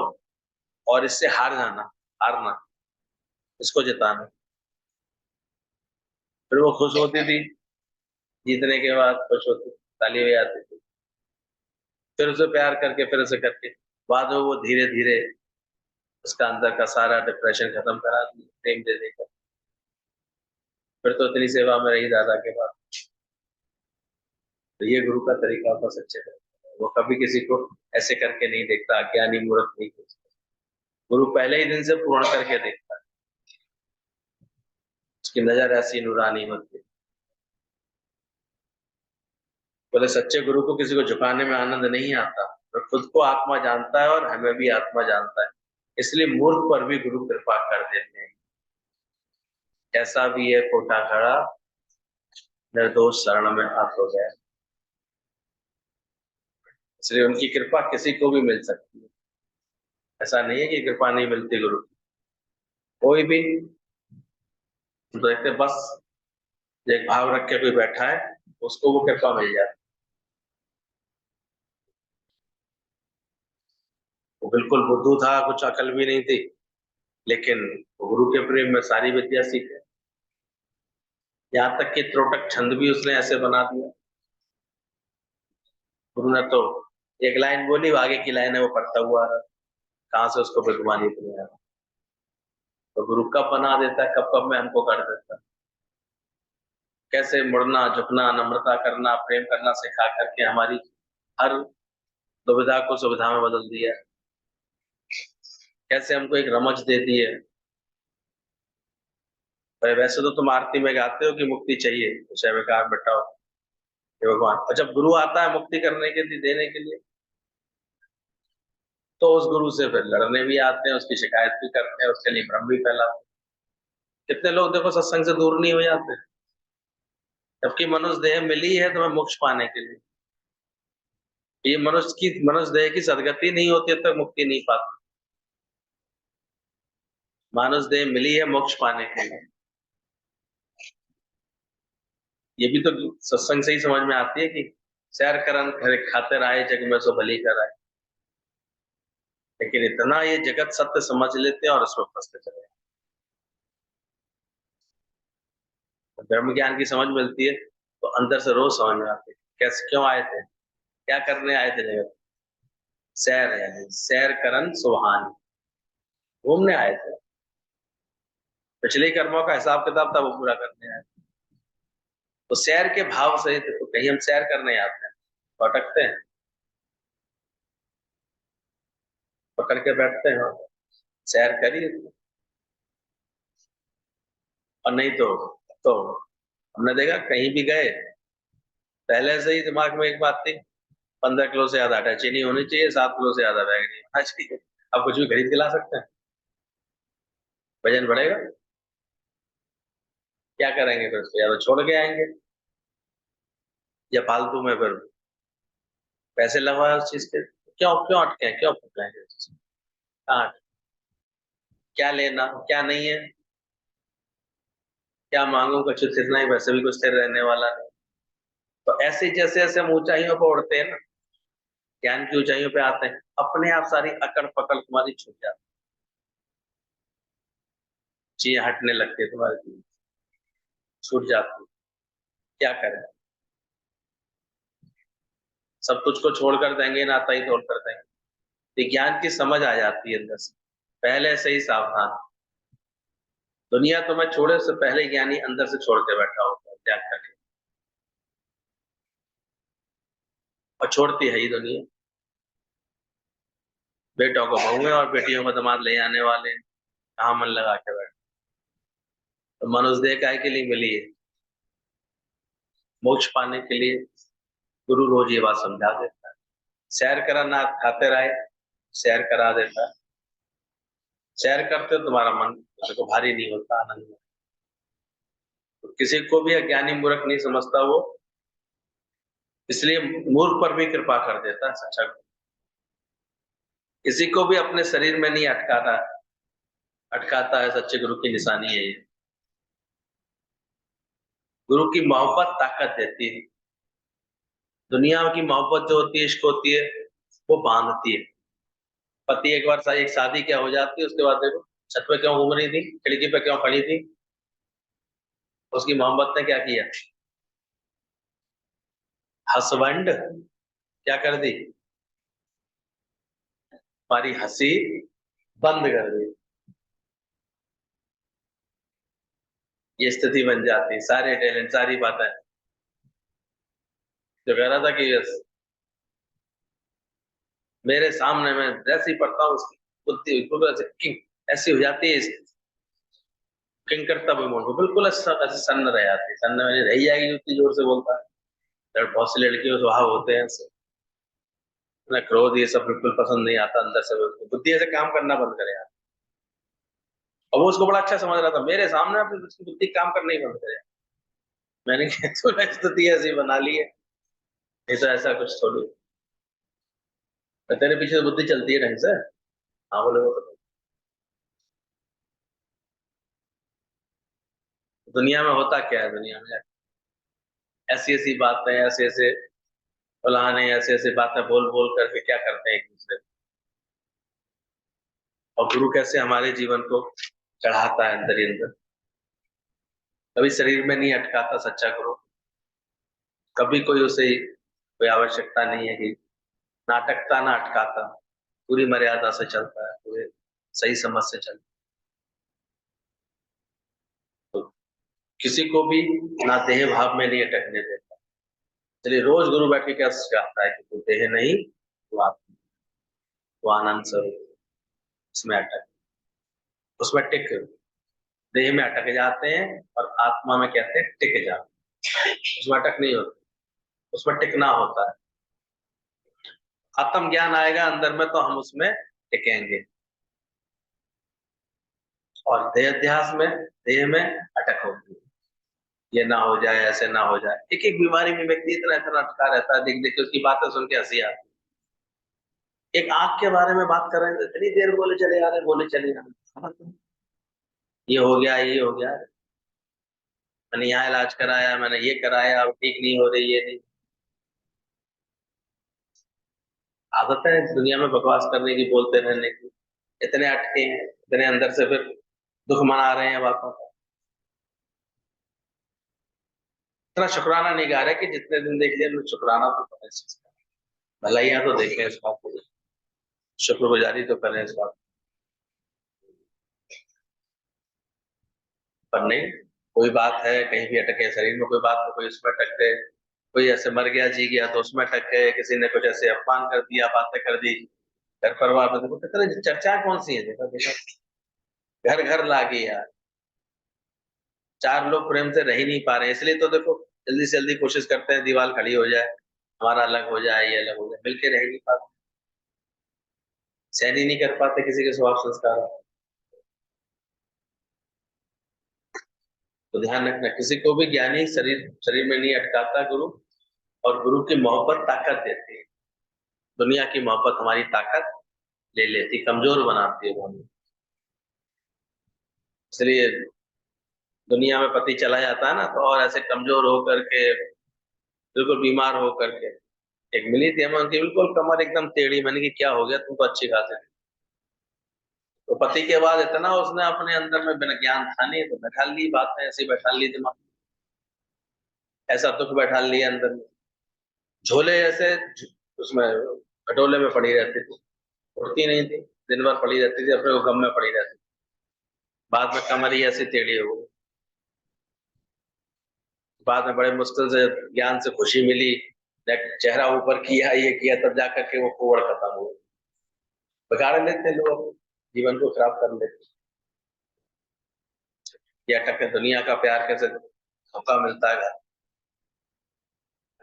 और इससे हार जाना, हारना, इसको जिताना। फिर वो खुश होती थी, जीतने के बाद खुश होती, ताली बजाती थी, फिर उसे प्यार करके फिर उसे करके बाद में वो धीरे धीरे उसका अंदर का सारा डिप्रेशन खत्म करा दी प्रेम दे देकर। फिर तो इतनी सेवा में रही दादा के बाद। तो ये गुरु का तरीका होता सच्चे का, वो कभी किसी को ऐसे करके नहीं देखता, अज्ञानी मूर्ख नहीं देखता, गुरु पहले ही दिन से पूर्ण करके देखता है, उसकी नजर ऐसी नूरानी होती है। बोले सच्चे गुरु को किसी को झुकाने में आनंद नहीं आता, तो खुद को आत्मा जानता है और हमें भी आत्मा जानता है, इसलिए मूर्ख पर भी गुरु कृपा कर देते हैं। कैसा भी है कोटा खड़ा, निर्दोष शरण में आप हो गए, इसलिए उनकी कृपा किसी को भी मिल सकती है। ऐसा नहीं है कि कृपा नहीं मिलती गुरु की, कोई भी देखते बस एक भाव रख के कोई बैठा है उसको वो कृपा मिल जाती। वो बिल्कुल बुद्धू था, कुछ अकल भी नहीं थी, लेकिन गुरु के प्रेम में सारी विद्या सीखे, यहाँ तक कि त्रोटक छंद भी उसने ऐसे बना दिया। गुरु ने तो एक लाइन बोली, आगे की लाइन है वो पढ़ता हुआ रहा, कहाँ से उसको बेगुमानी इतनी है। तो गुरु कब बना देता है, कब कब में हमको कर देता है, कैसे मुड़ना झुकना नम्रता करना प्रेम करना सिखा करके हमारी हर दुविधा को सुविधा में बदल दिया, कैसे हमको एक रमज दे दी है। पर वैसे तो तुम आरती में गाते हो कि मुक्ति चाहिए, उसे में कहा बैठा हो हे भगवान, और जब गुरु आता है मुक्ति करने के लिए देने के लिए, तो उस गुरु से फिर लड़ने भी आते हैं, उसकी शिकायत भी करते हैं, उसके लिए भ्रम भी फैलाते हैं। कितने लोग देखो सत्संग से दूर नहीं हो जाते, जबकि मनुष्य देह मिली है तुम्हें मोक्ष पाने के लिए, ये मनुष्य देह की सदगति नहीं होती तब तक मुक्ति नहीं पाती, मानुष देह मिली है मोक्ष पाने के लिए। ये भी तो सत्संग से ही समझ में आती है कि सैर करन खातिर आए जग में सो भली कराए, लेकिन इतना ये जगत सत्य समझ लेते हैं और उसमें फंसते चले, तो ब्रह्म ज्ञान की समझ मिलती है तो अंदर से रोज समझ में आती है कैसे क्यों आए थे, क्या करने आए थे जगत। सैर है, सैर करन सुहानी, घूमने आए थे, पिछले कर्मों का हिसाब किताब था वो पूरा करने आए थे। तो सैर के भाव से तो कहीं हम सैर करने आते हैं तो अटकते हैं, पकड़ के बैठते हैं, सैर करिए। और नहीं तो हमने देखा कहीं भी गए, पहले से ही दिमाग में एक बात थी, 15 किलो से ज्यादा टची नहीं होनी चाहिए, 7 किलो से ज्यादा बैग नहीं होना चाहिए। अब कुछ भी खरीद के ला सकते हैं, वजन बढ़ेगा, क्या करेंगे फिर उसको? या तो छोड़ के आएंगे, या फालतू में फिर पैसे लगवाए उस चीज के। क्यों क्यों अटके, क्यों फंसाएंगे? कहाँ, क्या लेना क्या नहीं है, क्या मांगू, कुछ इतना ही, वैसे भी कुछ स्थिर रहने वाला नहीं। तो ऐसे ही जैसे जैसे हम ऊंचाइयों पर उड़ते हैं ना, ज्ञान की ऊंचाइयों पे आते हैं, अपने आप सारी अकड़ पकड़ तुम्हारी छूट जाती, चीजें हटने लगती है तुम्हारी, छूट जाती। क्या करें, सब कुछ को छोड़कर देंगे, नाता ही तोड़ कर देंगे। विज्ञान की समझ आ जाती है अंदर से, पहले से ही सावधान। दुनिया तुम्हें छोड़े से पहले ज्ञानी अंदर से छोड़ के बैठा होता है, त्याग करके। और छोड़ती है ही दुनिया। बेटों को बहुएं और बेटियों को दामाद ले आने वाले हैं, कहाँ मन लगा के बैठे। तो मनुष्य देह काय के लिए मिली है? मोक्ष पाने के लिए। गुरु रोज ये बात समझा देता है। सैर करा ना खाते रहे, सैर करा देता है। सैर करते हो तुम्हारा मन देखो भारी नहीं होता, आनंद में। तो किसी को भी अज्ञानी मूर्ख नहीं समझता वो, इसलिए मूर्ख पर भी कृपा कर देता है सच्चा गुरु। किसी को भी अपने शरीर में नहीं अटकाता, अटकाता है सच्चे गुरु की निशानी है ये। गुरु की मोहब्बत ताकत देती है। दुनिया की मोहब्बत जो होती है, इश्क होती है, वो बांधती है। पति एक बार एक शादी क्या हो जाती है, उसके बाद देखो छत पे क्यों घूम रही थी, खिड़की पे क्यों खड़ी थी, उसकी मोहब्बत ने क्या किया? हस्बैंड क्या कर दी? हमारी हंसी बंद कर दी। ये स्थिति बन जाती है, सारे टैलेंट सारी बातें जो कह रहा था कि मेरे सामने मैं जैसे ही पढ़ता हूँ उसकी बुद्धि बिल्कुल ऐसे ऐसी हो जाती है, किंग करता भी मन को बिल्कुल ऐसा ऐसे सन्न रह जाती है, सन्न में रह जाएगी उतनी जोर से बोलता है। बहुत सी लड़कियों के स्वभाव होते हैं ऐसे, ना क्रोध ये सब बिल्कुल पसंद नहीं आता अंदर से, बिल्कुल बुद्धि ऐसे काम करना बंद करे यार। और वो उसको बड़ा अच्छा समझ रहा था, मेरे सामने आपने उसकी बुद्धि काम करना ही बंद करे। मैंने कहा तो स्थिति ऐसी बना ली है, नहीं तो ऐसा कुछ थोड़ी। तो तेरे पीछे तो बुद्धि चलती है ढंग से। हाँ बोले वो तो। दुनिया में होता क्या है, दुनिया में ऐसी ऐसी बातें, ऐसे ऐसे फलाने, ऐसे ऐसे बातें बोल बोल करके क्या करते हैं एक दूसरे को। और गुरु कैसे हमारे जीवन को चढ़ाता है अंदर ही अंदर, कभी शरीर में नहीं अटकाता सच्चा गुरु। कभी कोई उसे कोई आवश्यकता नहीं है कि नाटकता ना अटकाता, पूरी मर्यादा से चलता है, पूरे सही समझ से चलता है। तो किसी को भी ना देह भाव में नहीं अटकने देता। चलिए रोज गुरु बैठ के क्या सिखाता है कि तू देह नहीं, तू आत्मा, तू आनंद स्वरूप, उसमें अटक, उसमें टिक। देह में अटक जाते हैं और आत्मा में कहते हैं टिक जाते हैं। उसमें अटक नहीं होती, उसमें टिकना होता है। आत्म ज्ञान आएगा अंदर में तो हम उसमें टिकेंगे। और देहाध्यास में, देह में अटक होगी, ये ना हो जाए, ऐसे ना हो जाए। एक एक बीमारी में व्यक्ति इतना इतना अटका रहता है, देख देख के उसकी बातें सुन के हंसी आती है। एक आंख के बारे में बात कर रहे हैं तो इतनी देर बोले चले आ रहे, बोले चले आ रहे, ये हो गया, ये हो गया, मैंने यहाँ इलाज कराया, मैंने ये कराया, अब ठीक नहीं हो रही, ये नहीं। आदत है दुनिया में बकवास करने की, बोलते रहने की। इतने अटके हैं, इतने अंदर से फिर दुख मना रहे हैं बातों का। इतना शुक्राना नहीं गा रहे कि जितने दिन देख लिया शुक्राना तो करें इस चीज़ का। भलाइयां तो देखें इस बात को, शुक्रगुजारी तो करें इस बात। पर नहीं, कोई बात है कहीं भी अटके, शरीर में कोई बात तो कोई उसमें अटक गए, कोई ऐसे मर गया जी गया तो उसमें अटक गए, किसी ने कुछ ऐसे अपमान कर दिया, बातें कर दी, घर परिवार में देखो कितने चर्चाएं कौन सी है, देखो देखो, घर घर लागे यार, चार लोग प्रेम से रह ही नहीं पा रहे हैं, इसलिए तो देखो जल्दी से जल्दी कोशिश करते हैं दीवार खड़ी हो जाए, हमारा अलग हो जाए, ये अलग हो जाए, मिलके रह नहीं पाते, सहन ही नहीं कर पाते किसी के स्वभाव संस्कार। तो ध्यान रखना, किसी को भी ज्ञानी शरीर शरीर में नहीं अटकाता गुरु, और गुरु की मोहब्बत ताकत देती है, दुनिया की मोहब्बत हमारी ताकत ले लेती, कमजोर बनाती है वो हमें। इसलिए दुनिया में पति चला जाता है ना, तो और ऐसे कमजोर होकर के, बिल्कुल बीमार होकर के, एक मिली थी हमें उनकी, बिल्कुल कमर एकदम टेढ़ी, मैंने कि क्या हो गया, तुम तो अच्छी खासी थी। तो पति के बाद इतना उसने अपने अंदर में बिना ज्ञान था नहीं, तो बैठा ली बात में, ऐसी बैठा ली दिमाग, ऐसा दुख बैठा लिया अंदर में, झोले ऐसे उसमें खटोले में पड़ी रहती थी, उठती नहीं थी, दिन भर पड़ी रहती थी, अपने को गम में पड़ी रहती थी, बाद में कमर ही ऐसी टेढ़ी हो गई, बाद में बड़े मुश्किल से ज्ञान से खुशी मिली, चेहरा ऊपर किया, ये किया, तब जाकर के वो कोड़ खत्म हुआ। बिगाड़ लेते लोग, जीवन को खराब कर लेते, या टक्कर दुनिया का प्यार कैसे धोखा मिलता है,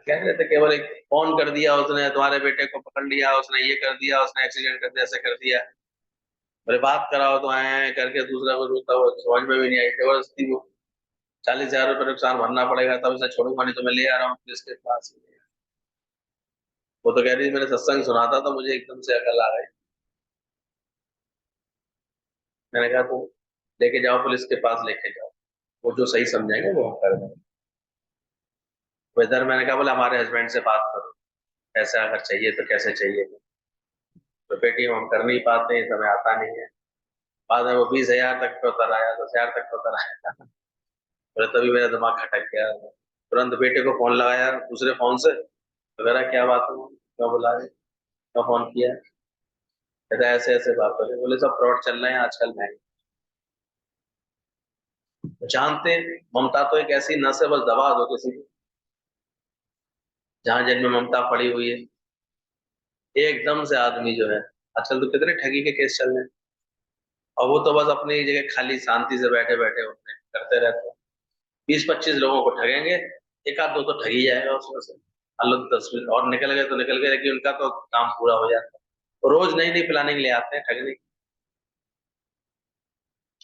कह रहे थे केवल एक फोन कर दिया उसने, तुम्हारे बेटे को पकड़ लिया उसने, ये कर दिया उसने, एक्सीडेंट कर दिया, ऐसे कर दिया, बोले बात कराओ तो आए करके दूसरा को रोता, वो समझ में भी नहीं आई, जबरदस्ती वो 40,000 रुपये नुकसान भरना पड़ेगा, तब इसे छोड़ूंगा नहीं, तो मैं ले आ रहा हूँ पुलिस के पास। वो तो कह रही मैंने सत्संग सुना था तो मुझे एकदम से अकल आ गई। मैंने कहा तुम लेके जाओ पुलिस के पास, लेके जाओ, वो जो सही समझाएंगे वो हम कर देंगे। वो इधर मैंने कहा बोले हमारे हस्बैंड से बात करो, पैसा अगर चाहिए तो कैसे चाहिए, तो पेटीएम हम कर नहीं पाते हैं, समय आता नहीं है। बाद में वो 20,000 तक पे उतर आया, 10,000 तक पे उतर आया। बोले तभी मेरा दिमाग खटक गया, तुरंत बेटे को फोन लगाया दूसरे फोन से, वगैरह क्या बात हो, क्यों बुला रहे, क्यों फोन किया, कहता ऐसे ऐसे बात हो रही, बोले सब फ्रॉड चल रहे हैं आजकल में। जानते हैं, ममता तो एक ऐसी नस है, बस दबा दो किसी को, जहां जिनमें ममता पड़ी हुई है, एकदम से आदमी जो है, आजकल तो कितने ठगी के केस चल रहे हैं, और वो तो बस अपनी जगह खाली शांति से बैठे बैठे होते हैं, करते रहते हैं, 20-25 लोगों को ठगेंगे, एक आध दो तो ठग ही जाएगा उसमें से, अलग 10 और निकल गए तो निकल गए, लेकिन उनका तो काम पूरा हो जाता है, तो रोज नई नई प्लानिंग ले आते हैं ठगने की।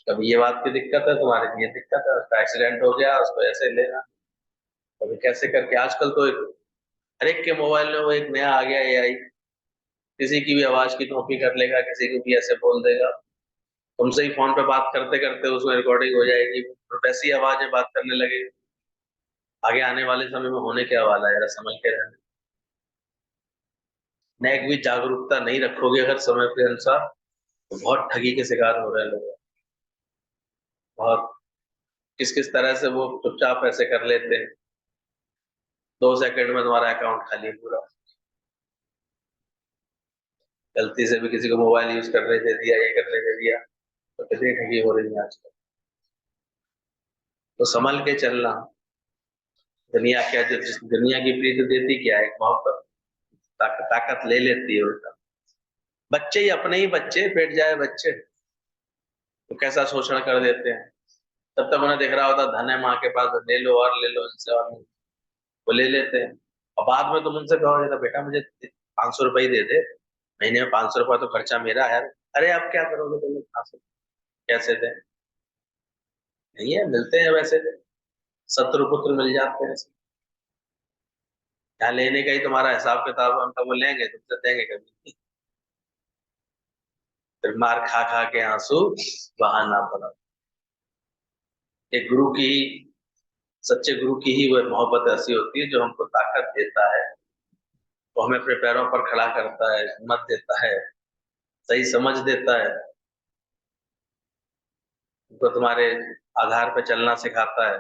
कभी ये बात की दिक्कत है, तुम्हारे ये दिक्कत है, उसका एक्सीडेंट हो गया, उसको ऐसे लेना, कभी कैसे करके, आजकल तो हर एक के मोबाइल में वो एक नया आ गया एआई, किसी की भी आवाज की कॉपी कर लेगा, किसी को भी ऐसे बोल देगा, तुमसे ही फोन पे बात करते करते उसमें रिकॉर्डिंग हो जाएगी, तो वैसी आवाज बात करने लगे। आगे आने वाले समय में होने क्या वाला है, जरा समझ के रहना, न एक भी जागरूकता नहीं रखोगे अगर समय के अनुसार, तो बहुत ठगी के शिकार हो रहे हैं लोग, बहुत, किस किस तरह से वो चुपचाप ऐसे कर लेते हैं, 2 सेकंड में तुम्हारा अकाउंट खाली पूरा, गलती से भी किसी को मोबाइल यूज करने दे दिया, ये करने दे दिया, तो कितनी ठगी हो रही है आजकल। तो संभल के चलना, दुनिया क्या, जो जिस दुनिया की प्रीति देती क्या है, एक मोहब्बत, ताकत ले लेती है उल्टा, बच्चे ही अपने ही बच्चे बैठ जाए बच्चे, तो कैसा शोषण कर देते हैं, तब तक उन्हें दिख रहा होता धन है माँ के पास, ले लो और ले लो इनसे, और वो ले लेते हैं, और बाद में तुम उनसे कहोगे तो बेटा मुझे 500 रुपये ही दे दे, महीने में 500 रुपये तो खर्चा मेरा है, अरे आप क्या करोगे तुम, 500 कैसे दे, नहीं है, मिलते हैं वैसे, शत्रु पुत्र मिल जाते हैं, यहाँ लेने का ही तुम्हारा हिसाब किताब, हम तो वो लेंगे तुमसे देंगे कभी नहीं। फिर मार खा खा के आंसू बहाना पड़ा। एक गुरु की ही, सच्चे गुरु की ही वह मोहब्बत ऐसी होती है जो हमको ताकत देता है, वो हमें अपने पैरों पर खड़ा करता है, हिम्मत देता है, सही समझ देता है, उनको तुम्हारे आधार पर चलना सिखाता है,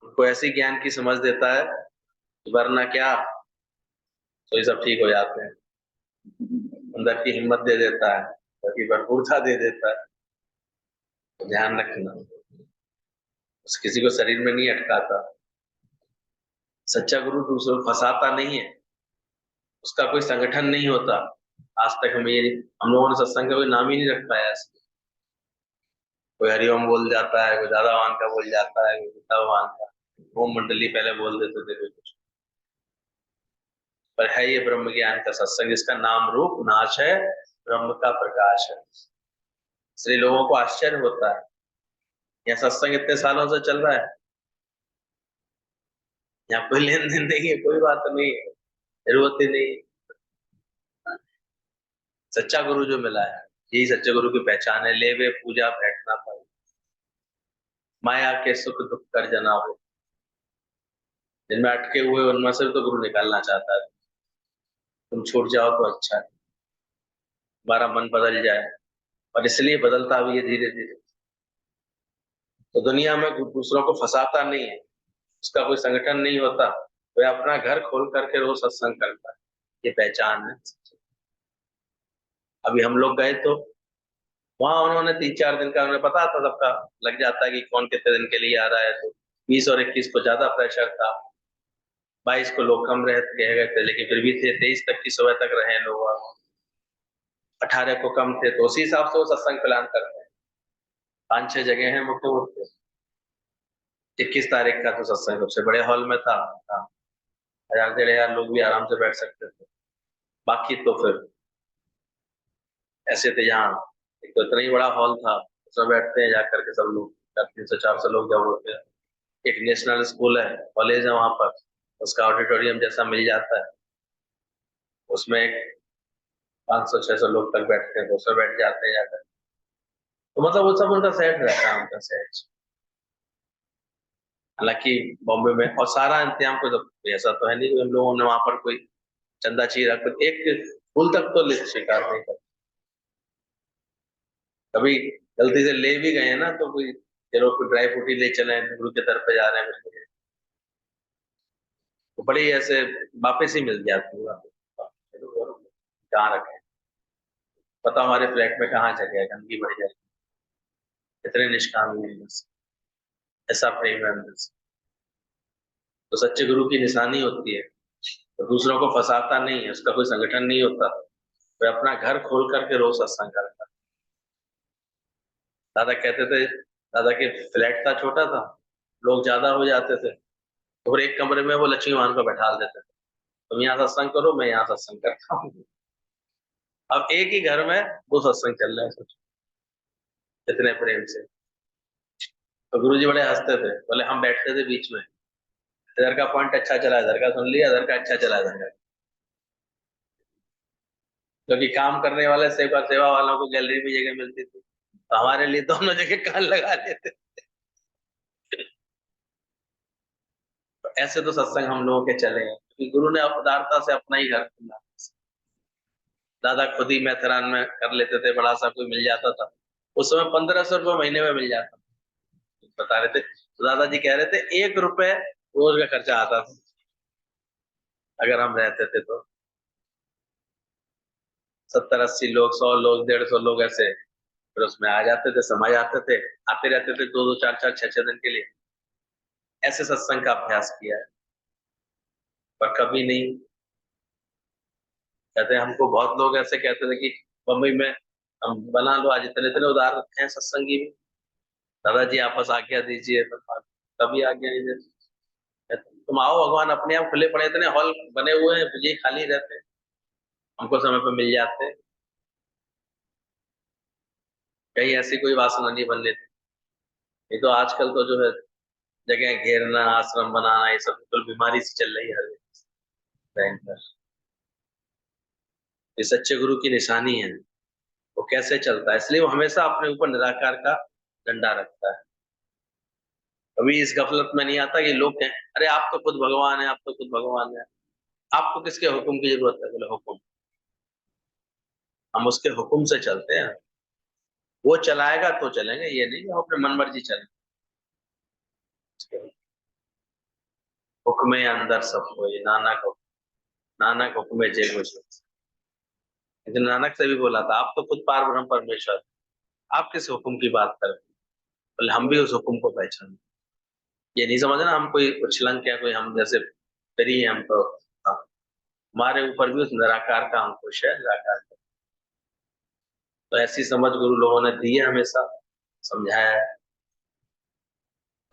उनको ऐसी ज्ञान की समझ देता है कि वरना क्या, तो ये सब ठीक हो जाते हैं, अंदर की हिम्मत दे देता है, अंदर की भरपूरता दे देता है। तो ध्यान रखना, उस किसी को शरीर में नहीं अटकाता, सच्चा गुरु दूसरों को फंसाता नहीं है, उसका कोई संगठन नहीं होता, आज तक हम लोगों ने सत्संग का कोई नाम ही नहीं रख पाया इसको। कोई हरिओम बोल जाता है, कोई दादा भगवान का बोल जाता है, कोई गीता भगवान का, ओम मंडली पहले बोल देते थे कुछ। पर है ये ब्रह्म ज्ञान का सत्संग, इसका नाम रूप नाश है, ब्रह्म का प्रकाश है। इसलिए लोगों को आश्चर्य होता है, यह सत्संग इतने सालों से चल रहा है, यहाँ कोई लेन देन नहीं है, कोई बात नहीं है, जरूरत ही नहीं। सच्चा गुरु जो मिला है, यही सच्चे गुरु की पहचान है। लेवे पूजा बैठना पाए, माया के सुख दुख कर जना हो। जिनमें अटके हुए उनमें से भी तो गुरु निकालना चाहता है। तुम छूट जाओ तो अच्छा है, तुम्हारा मन बदल जाए। और इसलिए बदलता भी है धीरे धीरे। तो दुनिया में दूसरों को फंसाता नहीं है, उसका कोई संगठन नहीं होता, वह अपना घर खोल करके रोज सत्संग करता है, ये पहचान है। अभी हम लोग गए तो वहां उन्होंने 3-4 दिन का, उन्हें पता था, सबका लग जाता है कि कौन कितने दिन के लिए आ रहा है। तो 20 और 21 को ज्यादा प्रेशर था, 22 को लोग कम रह कह गए थे, लेकिन फिर भी थे, 23 तक की सुबह तक रहे लोग, 18 को कम थे, तो उसी हिसाब से वो सत्संग प्लान करते हैं। 5-6 जगह है मुख्य मुख्य। 21 तारीख का तो सत्संग सबसे बड़े हॉल में था, 1000-1500 लोग भी आराम से बैठ सकते थे। बाकी तो फिर ऐसे थे जहाँ एक तो इतना ही बड़ा हॉल था, उसमें बैठते हैं जाकर के सब लोग, 300-400 लोग जब होते हैं। एक नेशनल स्कूल है, कॉलेज है वहां पर, उसका ऑडिटोरियम जैसा मिल जाता है, उसमें एक 500-600 लोग तक बैठते हैं, तो उसमें बैठ जाते हैं जाकर। तो मतलब वो सब उनका सेट रहता है, उनका सेट। हालांकि बॉम्बे में और सारा इंतजाम को, तो ऐसा तो है नहीं कि हम लोगों ने वहां पर कोई चंदा चीरा, कोई एक फूल तक तो स्वीकार नहीं कर। कभी गलती से ले भी गए हैं ना, तो कोई चलो कोई ड्राई फ्रूट ही ले चले, गुरु के दर पे जा रहे हैं बिल्कुल, तो बड़ी ऐसे वापस ही मिल जाती है वापस। चलो, कहाँ रखे, पता हमारे फ्लैट में कहाँ जगह है, गंदगी बढ़ जाए, इतने निष्काम नहीं है बस, ऐसा प्रेम है अंदर से। तो सच्चे गुरु की निशानी होती है, तो दूसरों को फंसाता नहीं है, उसका कोई संगठन नहीं होता, वह अपना घर खोल करके रोज सत्संग करता है। दादा कहते थे, दादा के फ्लैट था, छोटा था, लोग ज्यादा हो जाते थे, तो फिर एक कमरे में वो लक्ष्मी मान को बैठा देते थे, तुम यहाँ सत्संग करो, मैं यहाँ सत्संग करता हूँ। अब एक ही घर में दो सत्संग चल रहे हैं, सोचो कितने प्रेम से। तो गुरु जी बड़े हंसते थे, बोले हम बैठते थे बीच में, इधर का पॉइंट अच्छा चला, इधर का सुन लिया, इधर का अच्छा चला, इधर का। क्योंकि काम करने वाले सेवा सेवा वालों को गैलरी में जगह मिलती थी, तो हमारे लिए दोनों जगह कान लगा लेते थे। तो ऐसे तो सत्संग हम लोगों के चले हैं, क्योंकि गुरु ने उदारता से अपना ही घर खोला। दादा खुद ही मैथरान में कर लेते थे, बड़ा सा कोई मिल जाता था, उस समय 1500 रुपये महीने में मिल जाता था, बता रहे थे। तो दादाजी कह रहे थे 1 रुपए रोज का खर्चा आता था अगर हम रहते थे तो। 70-80 लोग, 100 लोग, 150 लोग ऐसे फिर उसमें आ जाते थे, समय आते थे, आते रहते थे 2-2, 4-4, 6-6 दिन के लिए। ऐसे सत्संग का अभ्यास किया है, पर कभी नहीं। कहते हैं हमको, बहुत लोग ऐसे कहते थे कि बम्बई में हम बना लो, आज इतने इतने उधार रखे हैं सत्संगी भी, दादाजी आपस आज्ञा दीजिए, तो कभी आज्ञा नहीं देते। तुम आओ, भगवान अपने आप खुले पड़े, इतने हॉल बने हुए हैं, ये खाली रहते हैं, हमको समय पे मिल जाते हैं। कहीं ऐसी कोई वासना नहीं बनने दी। ये तो आजकल तो जो है, जगह घेरना, आश्रम बनाना, ये सब बिल्कुल बीमारी से चल रही है हर भयंकर। ये सच्चे गुरु की निशानी है, वो कैसे चलता है, इसलिए वो हमेशा अपने ऊपर निराकार का डंडा रखता है। कभी इस गफलत में नहीं आता कि लोग कहें अरे आप तो खुद भगवान है, आप तो खुद भगवान है, आपको किसके हुक्म की जरूरत है? बोले हुक्म, हम उसके हुक्म से चलते हैं, वो चलाएगा तो चलेंगे, ये नहीं कि हम अपने मन मर्जी चलें। हुक्मे अंदर सब कोई, नानक नानक हुक्मे जय मुझे। लेकिन नानक से भी बोला था, आप तो खुद पार ब्रह्म परमेश्वर, आप किस हुक्म की बात कर रहे हैं? बोले हम भी उस हुक्म को पहचान, ये नहीं समझना हम कोई उछलंग क्या, कोई हम जैसे फ्री हैं हम तो। हाँ, हमारे ऊपर भी उस निराकार का अंकुश है, निराकार का। तो ऐसी समझ गुरु लोगों ने दी है, हमेशा समझाया है।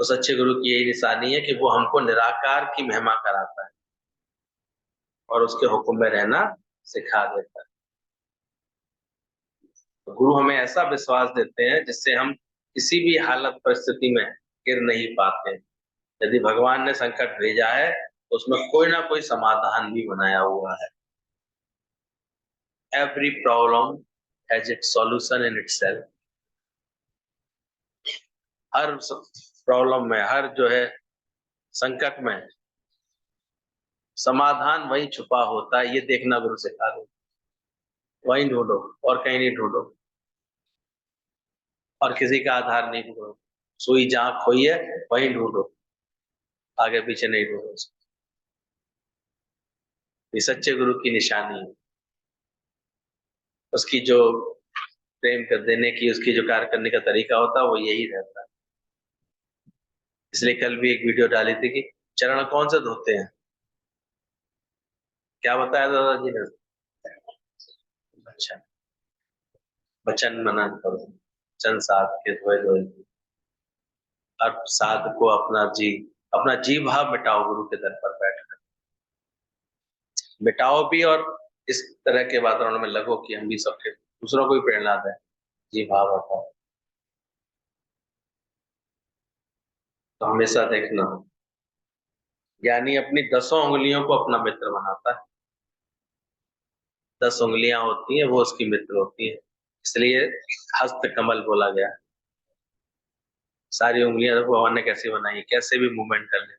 तो सच्चे गुरु की यही निशानी है कि वो हमको निराकार की महिमा कराता है और उसके हुक्म में रहना सिखा देता है। तो गुरु हमें ऐसा विश्वास देते हैं जिससे हम किसी भी हालत परिस्थिति में गिर नहीं पाते। यदि भगवान ने संकट भेजा है तो उसमें कोई ना कोई समाधान भी बनाया हुआ है। Every problem has its solution in itself. Her problem में, हर जो है संकट में समाधान वही छुपा होता है, ये देखना गुरु सिखा दो। वहीं ढूंढो और कहीं नहीं ढूंढो, और किसी का आधार नहीं ढूंढो। सुई जहां खोई है वहीं ढूंढो, आगे पीछे नहीं ढूंढो। ये सच्चे गुरु की निशानी है। उसकी जो प्रेम कर देने की, उसकी जो कार्य करने का तरीका होता है वो यही रहता है। इसलिए कल भी एक वीडियो डाली थी कि चरण कौन से धोते हैं, क्या बताया दादाजी ने? अच्छा, वचन मनन करो, वचन साध के धोए धोए। अब साध को अपना जी भाव मिटाओ, गुरु के दर पर बैठ कर मिटाओ भी, और इस तरह के वातावरण में लगो कि हम भी सबके दूसरों को भी प्रेरणा दें। जी भाव आता है तो हमेशा देखना, ज्ञानी अपनी 10 उंगलियों को अपना मित्र बनाता है। 10 उंगलियां होती हैं वो उसकी मित्र होती है, इसलिए हस्त कमल बोला गया। सारी उंगलियां देखो भगवान ने कैसे बनाई है, कैसे भी मूवमेंट कर ले,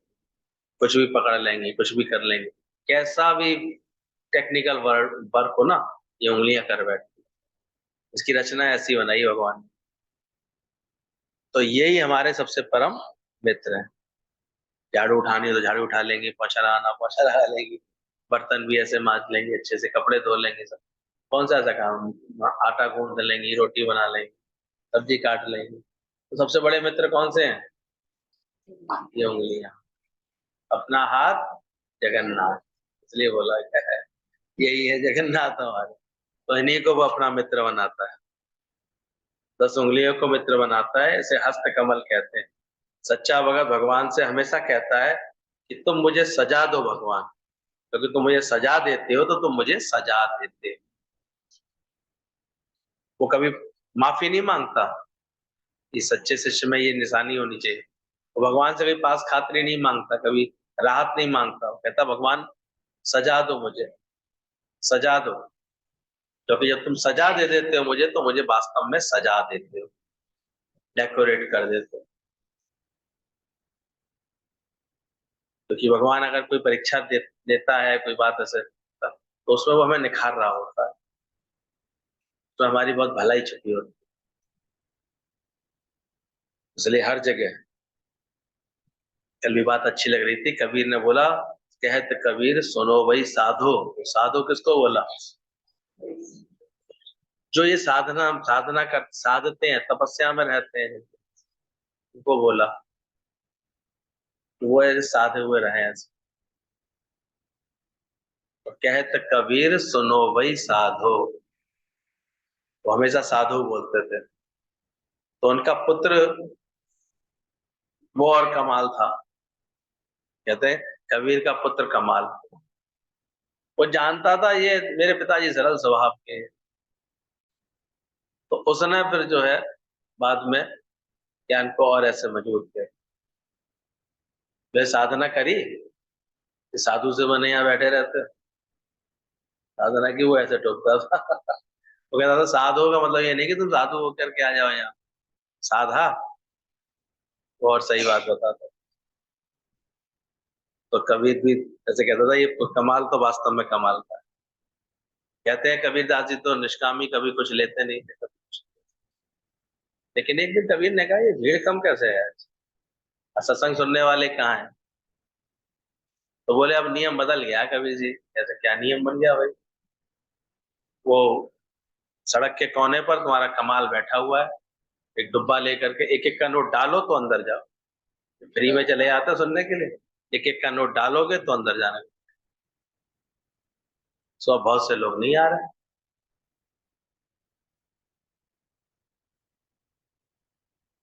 कुछ भी पकड़ लेंगे, कुछ भी कर लेंगे, कैसा भी टेक्निकल वर्क हो ना, ये उंगलियां कर बैठती। इसकी रचना ऐसी बनाई भगवान ने। तो यही हमारे सबसे परम मित्र है। झाड़ू उठानी हो तो झाड़ू उठा लेंगे, पोछा लगाना पोछा लगा लेंगे, बर्तन भी ऐसे मांज लेंगे, अच्छे से कपड़े धो लेंगे, सब कौन सा ऐसा काम। आटा गूंद लेंगे, रोटी बना लेंगे, सब्जी काट लेंगे। तो सबसे बड़े मित्र कौन से हैं? ये उंगलियां। अपना हाथ जगन्नाथ, इसलिए बोला क्या है, यही है जगन्नाथ हमारे। तो इन्हीं को वो अपना मित्र बनाता है, 10 उंगलियों को मित्र बनाता है। इसे हस्त कमल कहते हैं। सच्चा भगत भगवान से हमेशा कहता है कि तुम मुझे सजा दो भगवान, क्योंकि तुम मुझे सजा देते हो तो तुम मुझे सजा देते हो। वो कभी माफी नहीं मांगता। ये सच्चे शिष्य में ये निशानी होनी चाहिए। वो भगवान से कभी पास खातिर नहीं मांगता, कभी राहत नहीं मांगता। वो कहता भगवान सजा दो मुझे, सजा दो। क्योंकि जब तुम सजा दे देते हो मुझे, तो मुझे वास्तव में सजा देते हो, डेकोरेट कर देते हो। क्योंकि भगवान अगर कोई परीक्षा देता है, कोई बात ऐसे, तो उसमें वो हमें निखार रहा होता है, तो हमारी बहुत भलाई छुपी होती है। इसलिए हर जगह, कल भी बात अच्छी लग रही थी, कबीर ने बोला, कहत कबीर सुनो भाई साधो। साधो किसको बोला? जो ये साधना कर साधते हैं, तपस्या में रहते हैं, उनको बोला कि वो ऐसे साधे हुए रहे ऐसे। तो कहत कबीर सुनो भाई साधो, वो हमेशा साधु बोलते थे। तो उनका पुत्र वो और कमाल था। कहते हैं कबीर का पुत्र कमाल, वो जानता था ये मेरे पिताजी सरल स्वभाव के हैं। तो उसने फिर जो है बाद में ज्ञान को और ऐसे मजबूत किया। वे साधना करी, साधु से बने यहाँ बैठे रहते, साधना की वो ऐसे टोकता था। वो कहता था साधु का मतलब ये नहीं कि तुम साधु होकर के आ जाओ यहाँ, साधा। वो और सही बात बताता। तो कबीर भी ऐसे कहता था, ये कमाल तो वास्तव में कमाल था। कहते हैं कबीर दास जी तो निष्कामी, कभी कुछ लेते नहीं थे, कभी कुछ। लेकिन एक दिन कबीर ने कहा ये भीड़ कम कैसे है, सत्संग सुनने वाले कहाँ हैं? तो बोले अब नियम बदल गया कबीर जी। ऐसे क्या नियम बन गया भाई? वो सड़क के कोने पर तुम्हारा कमाल बैठा हुआ है, एक डब्बा लेकर के, एक एक का नोट डालो तो अंदर जाओ। फ्री में चले जाते सुनने के लिए, एक एक का नोट डालोगे तो अंदर जाना। सो अब बहुत से लोग नहीं आ रहे।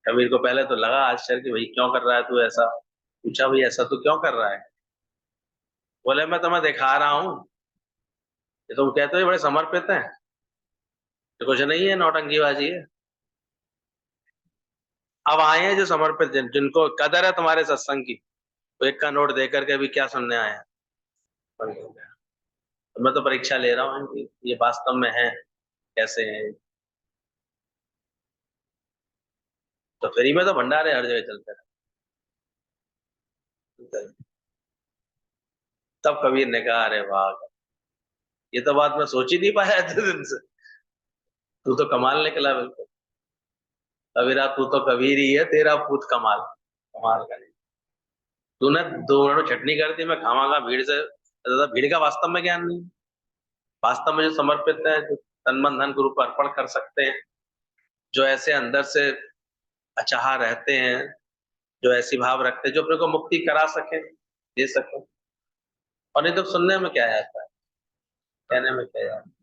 कबीर को पहले तो लगा आश्चर्य कि भाई क्यों कर रहा है तू ऐसा, पूछा भाई ऐसा तू क्यों कर रहा है? बोले मैं तुम्हें दिखा रहा हूँ, ये तुम कहते हो ये बड़े समर्पित हैं, ये कुछ नहीं है, नौटंकीबाजी है। अब आए हैं जो समर्पित जिनको कदर है तुम्हारे सत्संग की, तो एक का नोट दे करके अभी क्या सुनने आए हैं? बंद हो गया। तो मैं तो परीक्षा ले रहा हूँ कि ये वास्तव में है कैसे है। तो फ्री में तो भंडारे हर जगह चलते रहते। तब कबीर ने कहा अरे वाह, ये तो बात मैं सोच ही नहीं पाया इतने दिन से, तू तो कमाल निकला बिल्कुल। कबीरा तू तो कबीर ही है, तेरा पूत कमाल, कमाल का नहीं। तूने दो मिनट चटनी कर दी, मैं खावांगा भीड़ से ज्यादा, भीड़ का वास्तव में ज्ञान नहीं। वास्तव में जो समर्पित है, जो तन मन धन गुरु को अर्पण कर सकते हैं, जो ऐसे अंदर से अचाह रहते हैं, जो ऐसी भाव रखते हैं, जो अपने को मुक्ति करा सके, दे सके। और नहीं तो सुनने में क्या आता है, कहने में क्या आता है।